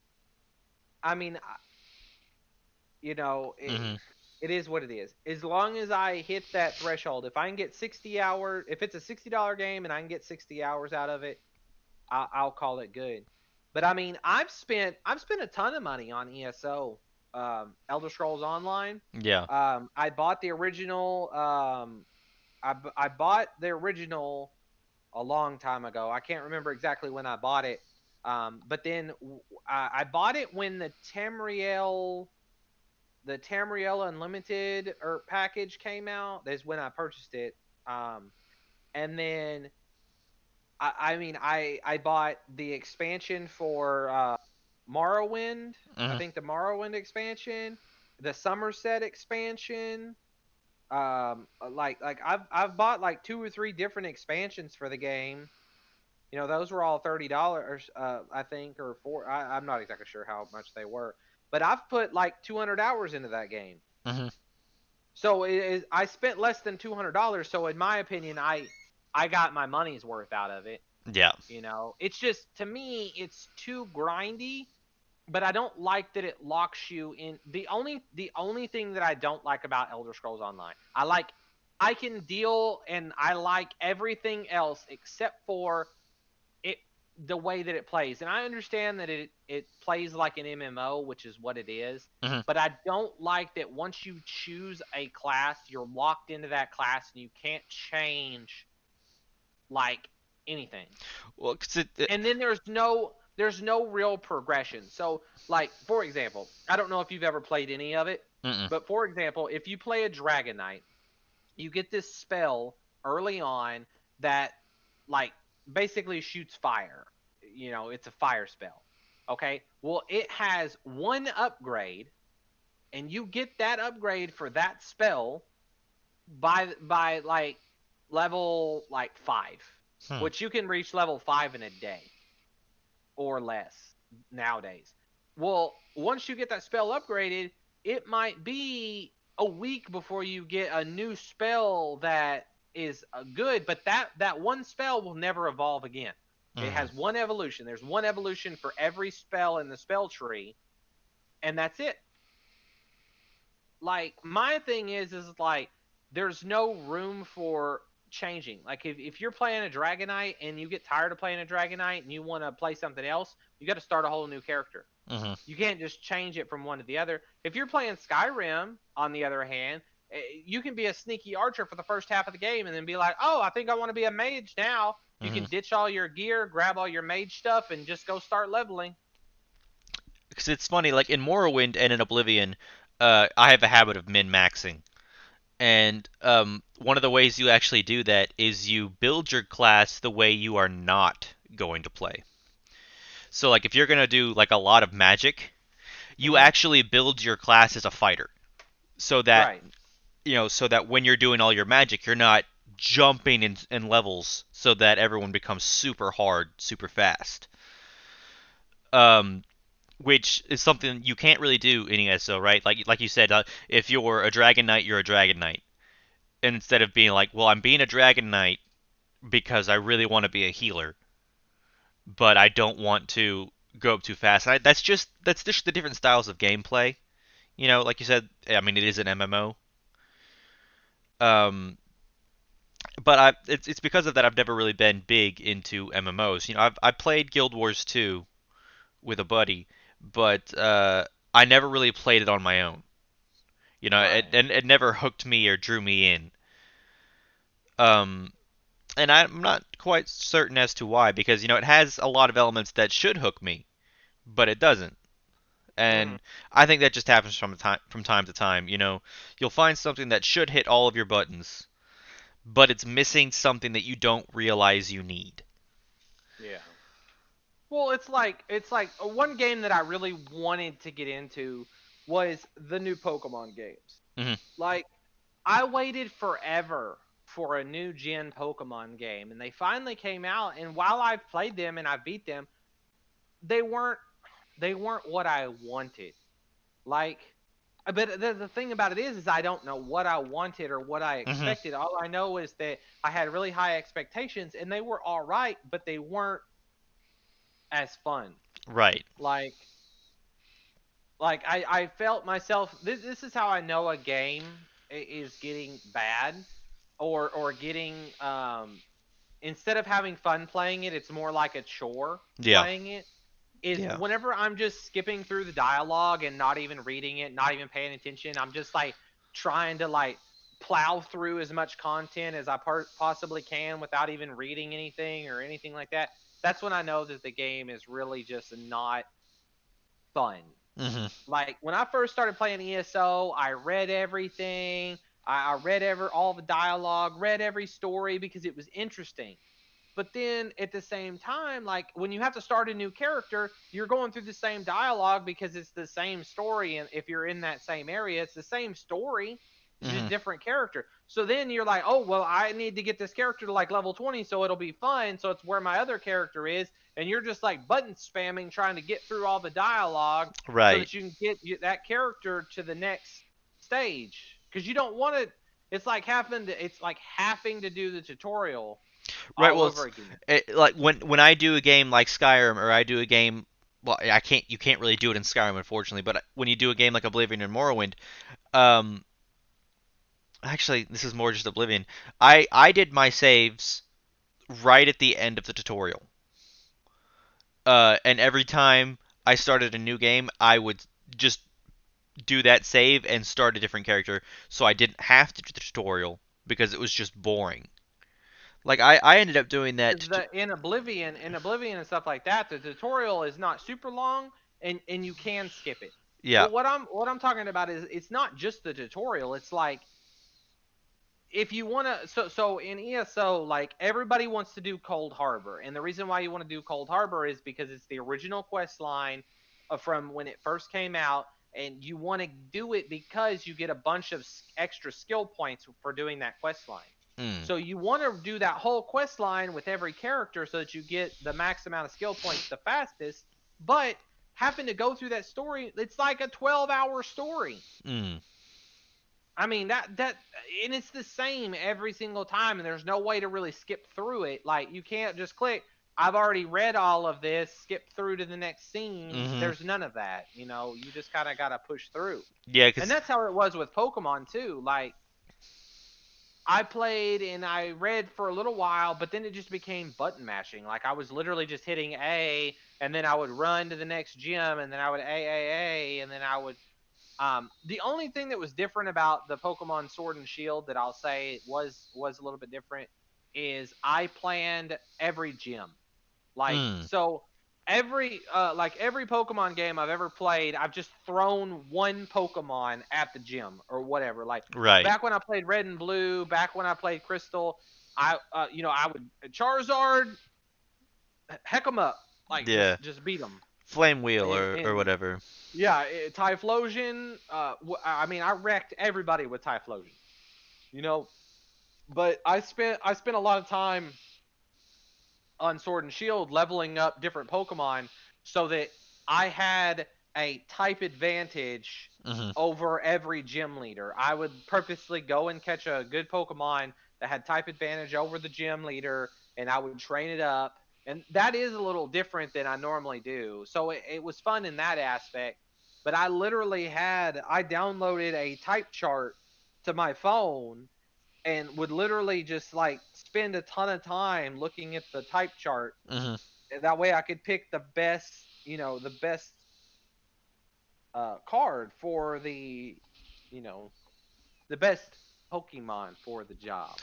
I mean, Hmm. it is what it is. As long as I hit that threshold, if I can get 60 hours, if it's a $60 game and I can get 60 hours out of it, I'll call it good. But I mean, I've spent a ton of money on ESO, Elder Scrolls Online. Yeah. I bought the original. I bought the original a long time ago. I can't remember exactly when I bought it. But then I bought it when the Tamriel Unlimited or package came out. That's when I purchased it. Um, and then I mean I bought the expansion for Morrowind. I Hmm. think the Morrowind expansion, the Somerset expansion. Like I've bought like two or three different expansions for the game. Those were all $30, I think, or four. I'm not exactly sure how much they were, but I've put like 200 hours into that game. Hmm. So I spent less than $200. So in my opinion, I got my money's worth out of it. Yeah. It's just, to me, it's too grindy, but I don't like that it locks you in. The only thing that I don't like about Elder Scrolls Online, I can deal and I like everything else except for it, the way that it plays. And I understand that it plays like an MMO, which is what it is. Hmm. But I don't like that once you choose a class, you're locked into that class and you can't change like anything. Well, 'cause And then there's no real progression. So, like, for example, I don't know if you've ever played any of it, mm-mm. but for example, if you play a Dragon Knight, you get this spell early on that, like, basically shoots fire. It's a fire spell. Okay? Well, it has one upgrade, and you get that upgrade for that spell by like level like 5, Hmm. which you can reach level 5 in a day or less nowadays. Well, once you get that spell upgraded, it might be a week before you get a new spell that is good, but that one spell will never evolve again. It Hmm. has one evolution. There's one evolution for every spell in the spell tree, and that's it. Like, my thing is like, there's no room for changing. Like, if you're playing a Dragonite and you get tired of playing a Dragonite and you want to play something else, you got to start a whole new character. Hmm. You can't just change it from one to the other. If you're playing Skyrim, on the other hand, you can be a sneaky archer for the first half of the game and then be like, oh, I think I want to be a mage now. You Hmm. can ditch all your gear, grab all your mage stuff, and just go start leveling. Because it's funny, like in Morrowind and in Oblivion, I have a habit of min-maxing. And one of the ways you actually do that is you build your class the way you are not going to play. So like if you're gonna do like a lot of magic, you Hmm. actually build your class as a fighter. So that Right. so that when you're doing all your magic, you're not jumping in levels so that everyone becomes super hard, super fast. Um, which is something you can't really do in ESO, right? Like you said, if you're a Dragon Knight, you're a Dragon Knight. And instead of being like, well, I'm being a Dragon Knight because I really want to be a healer, but I don't want to go up too fast. That's just the different styles of gameplay. Like you said, I mean, it is an MMO. Um, but it's because of that I've never really been big into MMOs. I played Guild Wars 2 with a buddy, but I never really played it on my own. Right. It never hooked me or drew me in. Um, and I'm not quite certain as to why, because it has a lot of elements that should hook me, but it doesn't. Hmm. And I think that just happens from time to time. You'll find something that should hit all of your buttons, but it's missing something that you don't realize you need. Yeah. Well, it's like one game that I really wanted to get into was the new Pokemon games. Hmm. Like, I waited forever for a new gen Pokemon game, and they finally came out. And while I've played them and I beat them, they weren't they weren't what I wanted. Like, but the thing about it is I don't know what I wanted or what I Hmm. expected. All I know is that I had really high expectations, and they were all right, but they weren't as fun. Right. Like, I felt myself, this is how I know a game is getting bad, or getting, instead of having fun playing it, it's more like a chore Yeah. playing it. Is Yeah. whenever I'm just skipping through the dialogue and not even reading it, not even paying attention, I'm just like trying to like plow through as much content as I possibly can without even reading anything or anything like that. That's when I know that the game is really just not fun. Hmm. Like, when I first started playing ESO, I read everything. I read all the dialogue, read every story because it was interesting. But then at the same time, like, when you have to start a new character, you're going through the same dialogue because it's the same story. And if you're in that same area, it's the same story. It's just Hmm. different character. So then you're like, oh, well, I need to get this character to like level 20 so it'll be fun. So it's where my other character is. and you're just like button spamming trying to get through all the dialogue so Right. that you can get that character to the next stage because you don't want to. It's like having to do the tutorial Right. all Well, over it's again. like when I do a game like Skyrim or I do a game. Well, I can't. You can't really do it in Skyrim, unfortunately. But when you do a game like Oblivion and Morrowind, um, actually, this is more just Oblivion. I did my saves right at the end of the tutorial. And every time I started a new game, I would just do that save and start a different character, so I didn't have to do the tutorial because it was just boring. Like I ended up doing that. The in Oblivion and stuff like that, the tutorial is not super long, and you can skip it. Yeah. But what I'm talking about is it's not just the tutorial. It's like if you want to so in ESO, like everybody wants to do Cold Harbor, and the reason why you want to do Cold Harbor is because it's the original quest line from when it first came out, and you want to do it because you get a bunch of extra skill points for doing that quest line. Mm. So you want to do that whole quest line with every character so that you get the max amount of skill points the fastest, but having to go through that story, it's like a 12-hour story. Mm. I mean that and it's the same every single time, and there's no way to really skip through it. Like you can't just click, I've already read all of this, skip through to the next scene. Mhm. There's none of that. You just kind of got to push through. Yeah, And cuz that's how it was with Pokemon too. Like I played and I read for a little while, but then it just became button mashing. Like I was literally just hitting A, and then I would run to the next gym, and then I would A, and then I would the only thing that was different about the Pokemon Sword and Shield that I'll say was a little bit different is I planned every gym. Like mm. so every Pokemon game I've ever played, I've just thrown one Pokemon at the gym or whatever. Like Right. back when I played Red and Blue, back when I played Crystal, I would Charizard, heck 'em up, like Yeah. just beat them. Flame wheel or And whatever. yeah, Typhlosion. I mean, I wrecked everybody with Typhlosion. You know, but I spent a lot of time on Sword and Shield leveling up different Pokemon so that I had a type advantage Mhm. over every gym leader. I would purposely go and catch a good Pokemon that had type advantage over the gym leader, and I would train it up. And that is a little different than I normally do. So it was fun in that aspect. But I downloaded a type chart to my phone and would literally just like spend a ton of time looking at the type chart. Mhm. And that way I could pick the best card for you know, the best Pokemon for the job.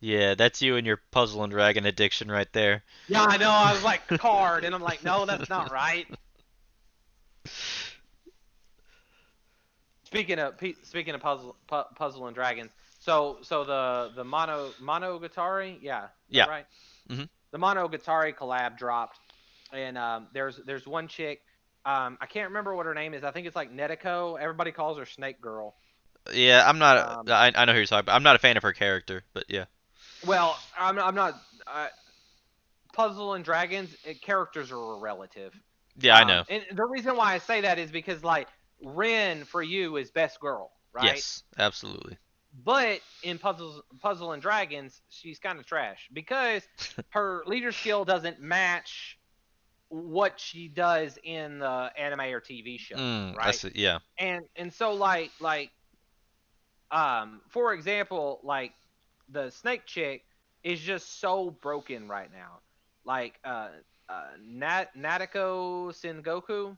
Yeah, that's you and your puzzle and dragon addiction right there. Yeah, I know. I was like card, and I'm like, no, that's not right. Speaking of puzzle and dragons, so the Monogatari, yeah, is that Yeah. right? Mhm. The Monogatari collab dropped, and there's one chick. I can't remember what her name is. I think it's like Netiko. Everybody calls her Snake Girl. Yeah, I'm not. Um, I know who you're talking about. I'm not a fan of her character, but yeah. well, I'm not. Puzzle and Dragons characters are relative. Yeah, I know. And the reason why I say that is because like Ren for you is best girl, right? Yes, absolutely. But in Puzzle and Dragons, she's kind of trash because her leader skill doesn't match what she does in the anime or TV show, right? That's it. Yeah. And so for example, like the snake chick is just so broken right now. Like Natiko Sengoku,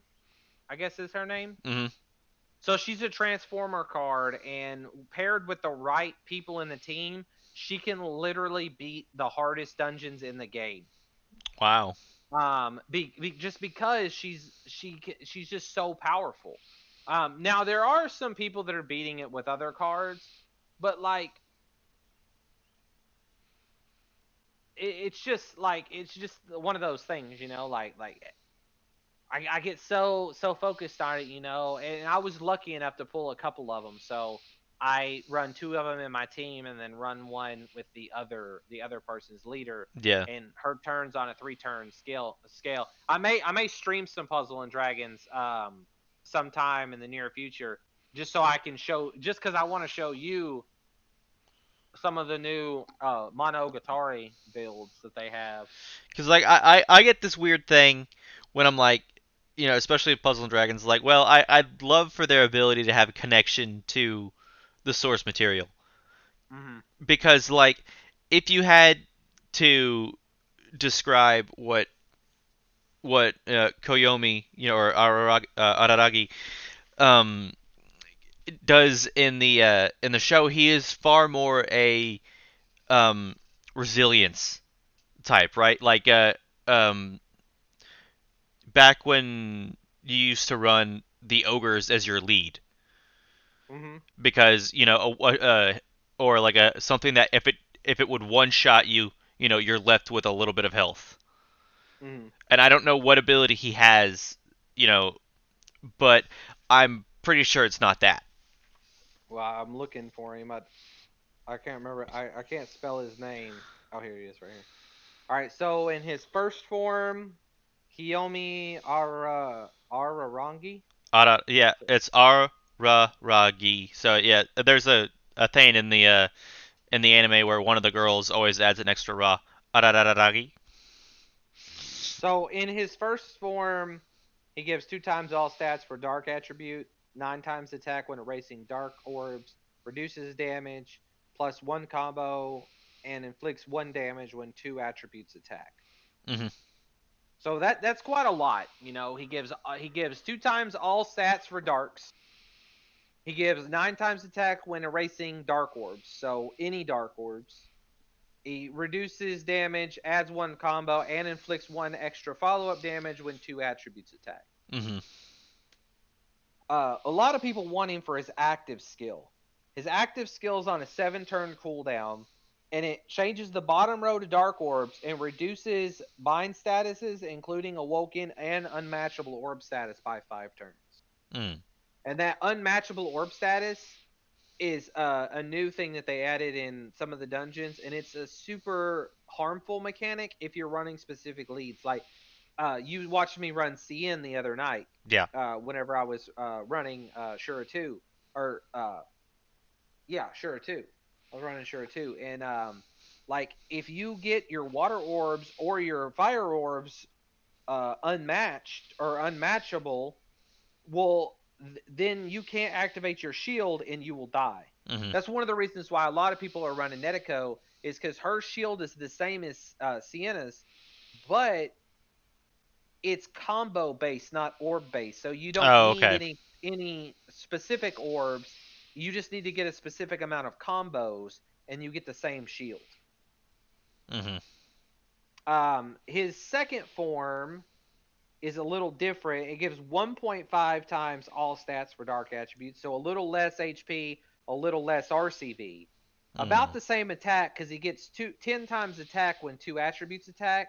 I guess is her name. Mhm. So she's a transformer card, and paired with the right people in the team, she can literally beat the hardest dungeons in the game. Wow. Just because she's just so powerful. Now there are some people that are beating it with other cards, but like it's just one of those things, like I get so focused on it, and I was lucky enough to pull a couple of them. So I run two of them in my team, and then run one with the other person's leader, Yeah. and her turns on a 3 turn scale. I may stream some Puzzle and Dragons sometime in the near future, just so I can show, just because I want to show you some of the new Monogatari builds that they have. Because like I get this weird thing when I'm like, especially with Puzzle and Dragons, like, well, I'd love for their ability to have a connection to the source material. Hmm. Because like, if you had to describe what Koyomi, or Araragi, um, does in the show, he is far more a um, resilience type, right? Like um, back when you used to run the ogres as your lead, Hmm. because or like a something that if it would one shot you, you're left with a little bit of health. Hmm. And I don't know what ability he has, you know, but I'm pretty sure it's not that. Well, I'm looking for him. I can't remember. I can't spell his name. Oh, here he is, right here. All right. So in his first form, Kiyomi Ararangi. Yeah, it's Araragi. So yeah, there's a thing in the anime where one of the girls always adds an extra ra. Araragi. So in his first form, he gives 2 times all stats for dark attribute, 9 times attack when erasing dark orbs, reduces damage, +1 combo, and inflicts 1 damage when 2 attributes attack. Hmm. So that's quite a lot. He gives 2 times all stats for darks. He gives 9 times attack when erasing dark orbs. So any dark orbs. He reduces damage, adds 1 combo, and inflicts 1 extra follow-up damage when 2 attributes attack. Hmm. A lot of people want him for his active skill. His active skill is on a 7 turn cooldown, and it changes the bottom row to dark orbs and reduces bind statuses, including awoken and unmatchable orb status, by 5 turns. Mm. And that unmatchable orb status is a new thing that they added in some of the dungeons, and it's a super harmful mechanic if you're running specific leads. Like, you watched me run CN the other night, Yeah. whenever I was running Shura 2, or yeah, Shura 2. I was running Shura 2, and like, if you get your water orbs or your fire orbs unmatched or unmatchable, well, then you can't activate your shield and you will die. Hmm. That's one of the reasons why a lot of people are running Netiko, is because her shield is the same as Sienna's, but it's combo based, not orb based. So you don't Oh, need okay. any specific orbs. You just need to get a specific amount of combos, and you get the same shield. Hmm. His second form is a little different. It gives 1.5 times all stats for dark attributes, so a little less HP, a little less RCV. About Mm. the same attack, because he gets 10 times attack when 2 attributes attack,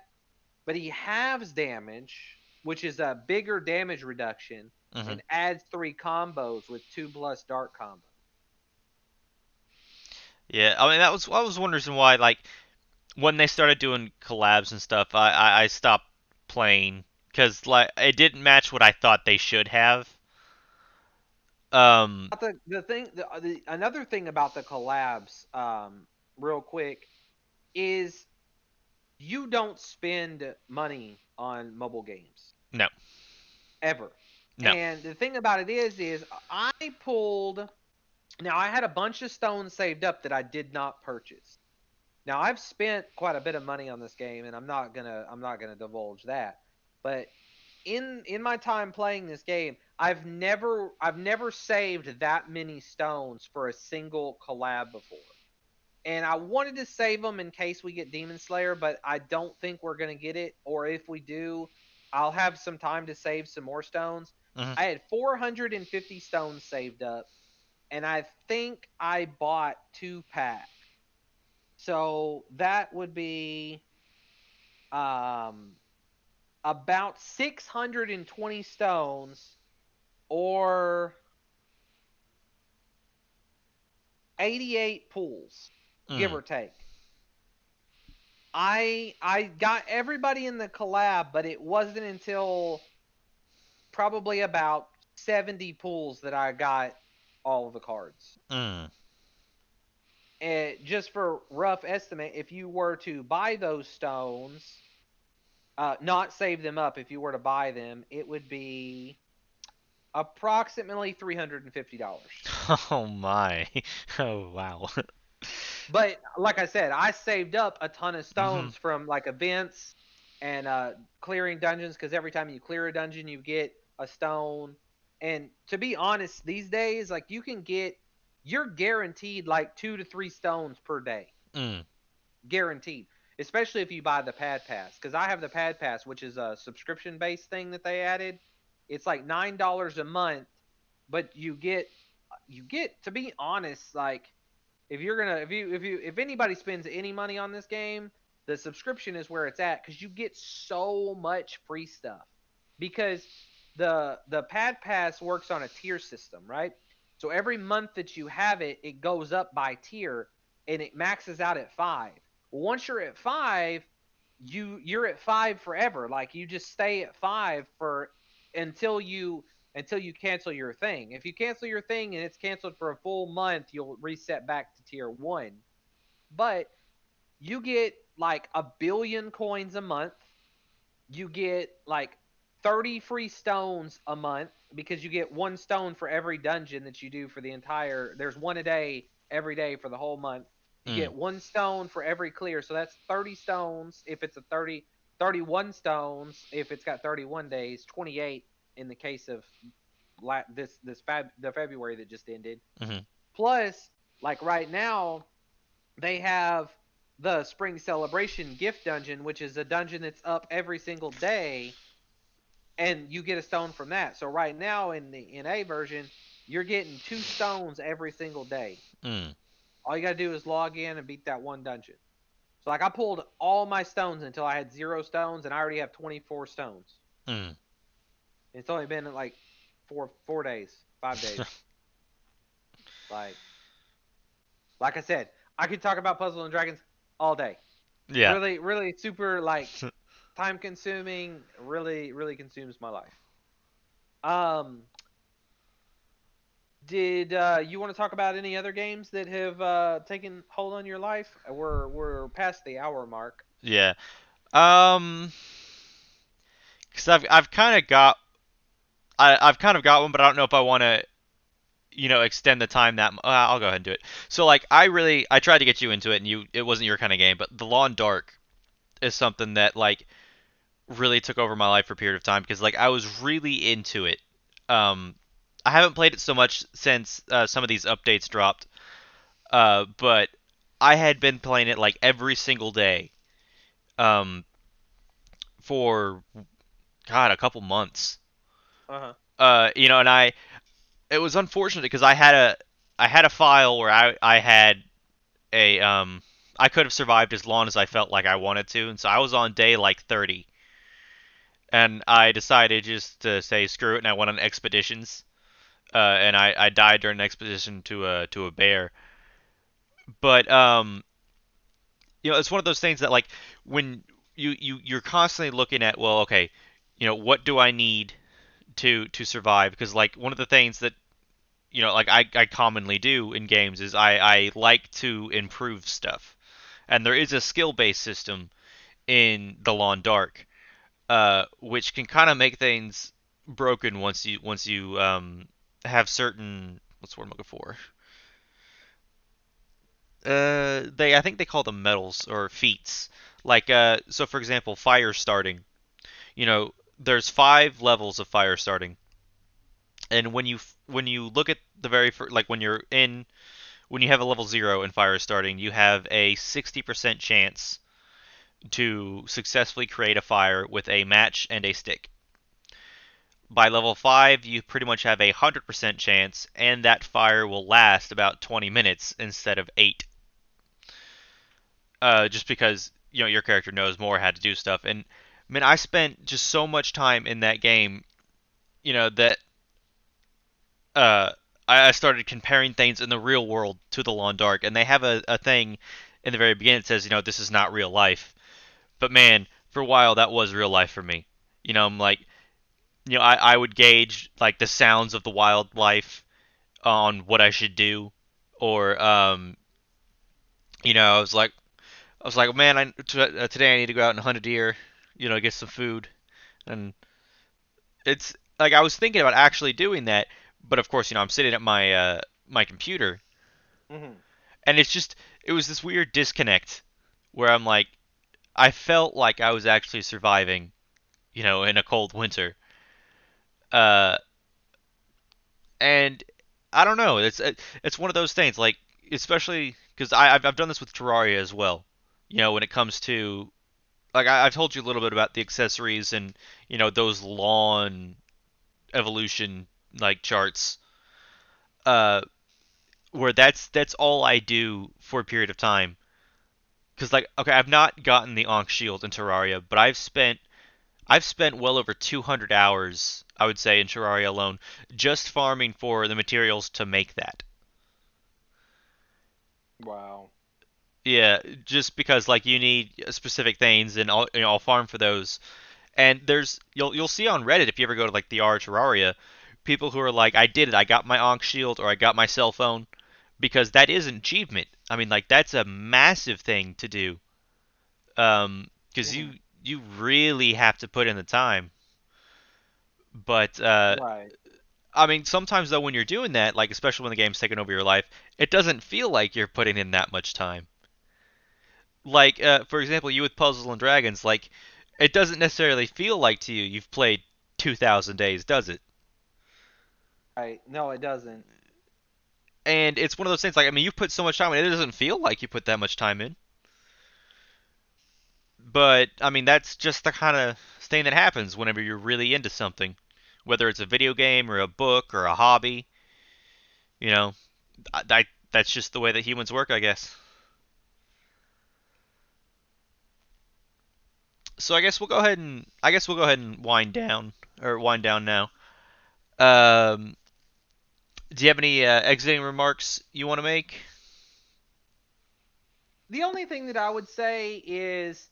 but he halves damage, which is a bigger damage reduction, Hmm. and adds 3 combos with 2 plus dark combos. Yeah, I mean, that was I was wondering why, like, when they started doing collabs and stuff, I stopped playing because like it didn't match what I thought they should have. Um, Another thing about the collabs, real quick, is you don't spend money on mobile games no, ever. no. And the thing about it is I pulled. Now, I had a bunch of stones saved up that I did not purchase. Now, I've spent quite a bit of money on this game, and I'm not gonna divulge that. But in my time playing this game, I've never saved that many stones for a single collab before. And I wanted to save them in case we get Demon Slayer, but I don't think we're gonna get it. Or if we do, I'll have some time to save some more stones. Hmm. I had 450 stones saved up, and I think I bought 2 packs. So that would be um about 620 stones, or 88 pools, give Mm. or take. I got everybody in the collab, but it wasn't until probably about 70 pools that I got all of the cards. Mm. And just for rough estimate, if you were to buy those stones, not save them up, if you were to buy them, it would be approximately $350. Oh my. Oh wow. But like I said, I saved up a ton of Hmm. stones from like events and clearing dungeons because every time you clear a dungeon, you get a stone. And to be honest, these days, like you're guaranteed like 2 to 3 stones per day, Mm. guaranteed. Especially if you buy the pad pass, because I have the pad pass, which is a subscription based thing that they added. It's like $9 a month, but you get to be honest, like if you're gonna if anybody spends any money on this game, the subscription is where it's at because you get so much free stuff. Because the pad pass works on a tier system, right? So every month that you have it, it goes up by tier and it maxes out at 5. Once you're at 5, you're at 5 forever. Like you just stay at 5 for until you until you cancel your thing. If you cancel your thing and it's canceled for a full month, you'll reset back to tier 1. But you get like a billion coins a month. You get like 30 free stones a month because you get 1 stone for every dungeon that you do for the entire. There's one a day every day for the whole month. You Mm. get 1 stone for every clear. So that's 30 stones if it's a 31 stones if it's got 31 days, 28 in the case of the February that just ended. Mhm. Plus, like right now, they have the Spring Celebration gift dungeon, which is a dungeon that's up every single day, and you get a stone from that. So right now in the NA version, you're getting 2 stones every single day. Mm. All you gotta do is log in and beat that one dungeon. So like I pulled all my stones until I had 0 stones, and I already have 24 stones. Mm. It's only been like 4 days, 5 days. Like like I said, I could talk about Puzzle and Dragons all day. Yeah. Really, really super like time consuming. Really, really consumes my life. Um, did you want to talk about any other games that have taken hold on your life? We're past the hour mark. Yeah. Um, because I've kind of got I've kind of got one, but I don't know if I want to extend the time I'll go ahead and do it. So like I tried to get you into it, and it wasn't your kind of game, but The Lawn Dark is something that like really took over my life for a period of time because like I was really into it. Um, I haven't played it so much since some of these updates dropped, but I had been playing it like every single day um, for God a couple months. Uh huh. And it was unfortunate because I had a file where I had a I could have survived as long as I felt like I wanted to, and so I was on day like 30, and I decided just to say screw it, and I went on expeditions, and I died during an expedition to a bear, but it's one of those things that like when you're constantly looking at, well, okay, what do I need to survive, because like one of the things that like I commonly do in games is I like to improve stuff. And there is a skill based system in The Lawn Dark, which can kind of make things broken once you have certain, what's the word I'm looking for? I think they call them medals or feats. Like so for example, fire starting. You know, there's 5 levels of fire starting, and when you look at the very first, like when you have a level 0 in fire starting, you have a 60% chance to successfully create a fire with a match and a stick. By level 5, you pretty much have a 100% chance, and that fire will last about 20 minutes instead of 8. Just because your character knows more how to do stuff. And man, I spent just so much time in that game, that uh, I started comparing things in the real world to the Long Dark, and they have a thing in the very beginning that says, this is not real life. But man, for a while that was real life for me. I'm like, I would gauge like the sounds of the wildlife on what I should do, or I was like, man, today I need to go out and hunt a deer, get some food, and it's like I was thinking about actually doing that, but of course, I'm sitting at my computer, Hmm. and it was this weird disconnect where I'm like, I felt like I was actually surviving, in a cold winter, uh, and I don't know, it's one of those things, like especially because I've done this with Terraria as well, when it comes to like I've told you a little bit about the accessories and those lawn evolution like charts, uh, where that's all I do for a period of time. Because like okay, I've not gotten the Ankh Shield in Terraria, but I've spent well over 200 hours, I would say, in Terraria alone, just farming for the materials to make that. Wow. Yeah, just because like you need specific things, and I'll farm for those. And you'll see on Reddit if you ever go to like the R Terraria, people who are like, I did it, I got my Ankh Shield or I got my cell phone, because that is an achievement. I mean, like that's a massive thing to do. Because Hmm. you really have to put in the time. But Right. I mean, sometimes though when you're doing that, like especially when the game's taking over your life, it doesn't feel like you're putting in that much time. Like for example, you with Puzzles and Dragons, like it doesn't necessarily feel like to you you've played 2,000 days, does it? Right. No, it doesn't. And it's one of those things like I mean, you put so much time in, it doesn't feel like you put that much time in. But I mean, that's just the kind of thing that happens whenever you're really into something, whether it's a video game or a book or a hobby. You know, that's just the way that humans work, I guess. So I guess we'll go ahead and wind down now. Um, do you have any exiting remarks you want to make? The only thing that I would say is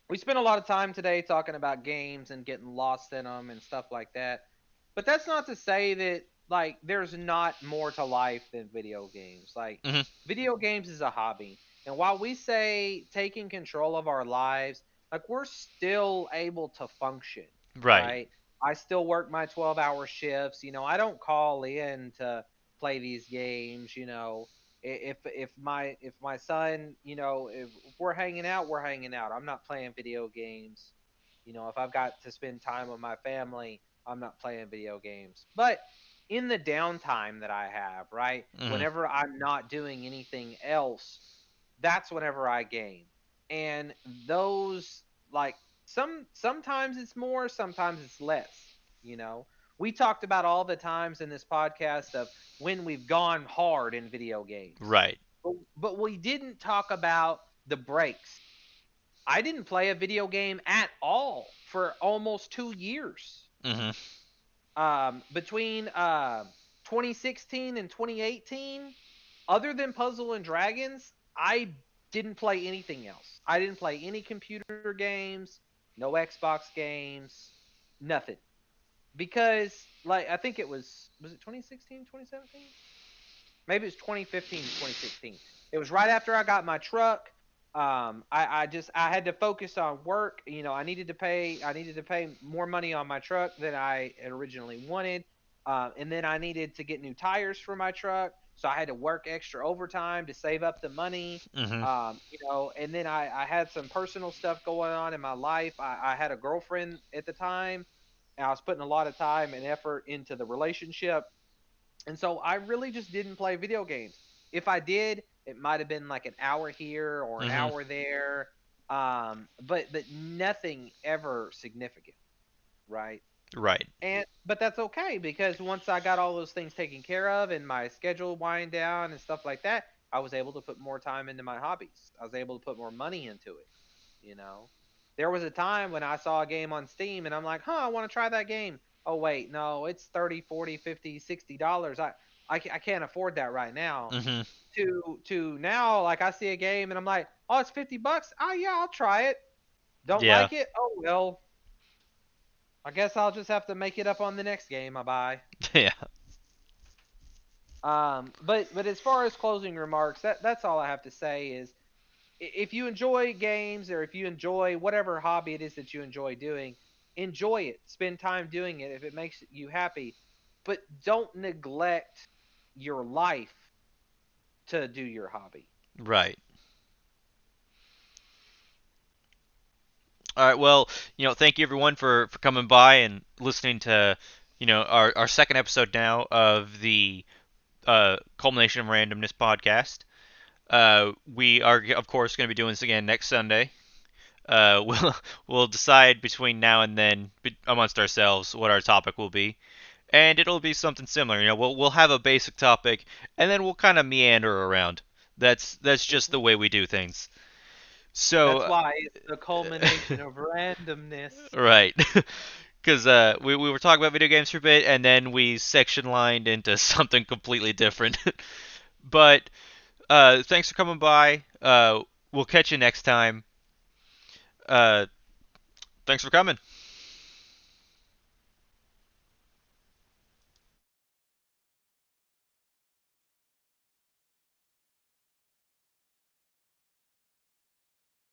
we spent a lot of time today talking about games and getting lost in them and stuff like that. But that's not to say that like there's not more to life than video games. Like Hmm. video games is a hobby. And while we say taking control of our lives, like we're still able to function, Right. right? I still work my 12-hour shifts, I don't call in to play these games, if my son, if we're hanging out, we're hanging out. I'm not playing video games. If I've got to spend time with my family, I'm not playing video games. But in the downtime that I have, right? Hmm. Whenever I'm not doing anything else, that's whenever I game. And those like sometimes it's more, sometimes it's less, you know. We talked about all the times in this podcast of when we've gone hard in video games. Right. But we didn't talk about the breaks. I didn't play a video game at all for almost 2 years. Hmm. Between 2016 and 2018, other than Puzzle and Dragons, I didn't play anything else. I didn't play any computer games, no Xbox games, nothing. Because like I think it was it 2016, 2017? Maybe it's 2015 to 2016. It was right after I got my truck. I had to focus on work. I needed to pay more money on my truck than I had originally wanted. And then I needed to get new tires for my truck, so I had to work extra overtime to save up the money. Hmm. And then I had some personal stuff going on in my life. I had a girlfriend at the time, and I was putting a lot of time and effort into the relationship, and so I really just didn't play video games. If I did, it might have been like an hour here or an Hmm. hour there. But nothing ever significant, right? Right. But that's okay because once I got all those things taken care of and my schedule wind down and stuff like that, I was able to put more time into my hobbies. I was able to put more money into it, you know. There was a time when I saw a game on Steam and I'm like, "Huh, I want to try that game." oh wait, no, it's 30, 40, 50, $60. I can't afford that right now. Hmm. To now, like I see a game and I'm like, oh, it's $50. Oh yeah, I'll try it. Don't Yeah. like it? Oh well, I guess I'll just have to make it up on the next game I buy. Yeah. But as far as closing remarks, that's all I have to say is if you enjoy games or if you enjoy whatever hobby it is that you enjoy doing, enjoy it. Spend time doing it if it makes you happy, but don't neglect your life to do your hobby. Right. All right. Well, thank you everyone for coming by and listening to, our second episode now of the Culmination of Randomness podcast. We are, of course, going to be doing this again next Sunday. We'll decide between now and then amongst ourselves what our topic will be, and it'll be something similar. We'll have a basic topic, and then we'll kind of meander around. That's just Mhm. the way we do things. That's So, why it's the culmination of randomness. right. Because we were talking about video games for a bit, and then we section lined into something completely different. But thanks for coming by. We'll catch you next time. Uh, Thanks for coming.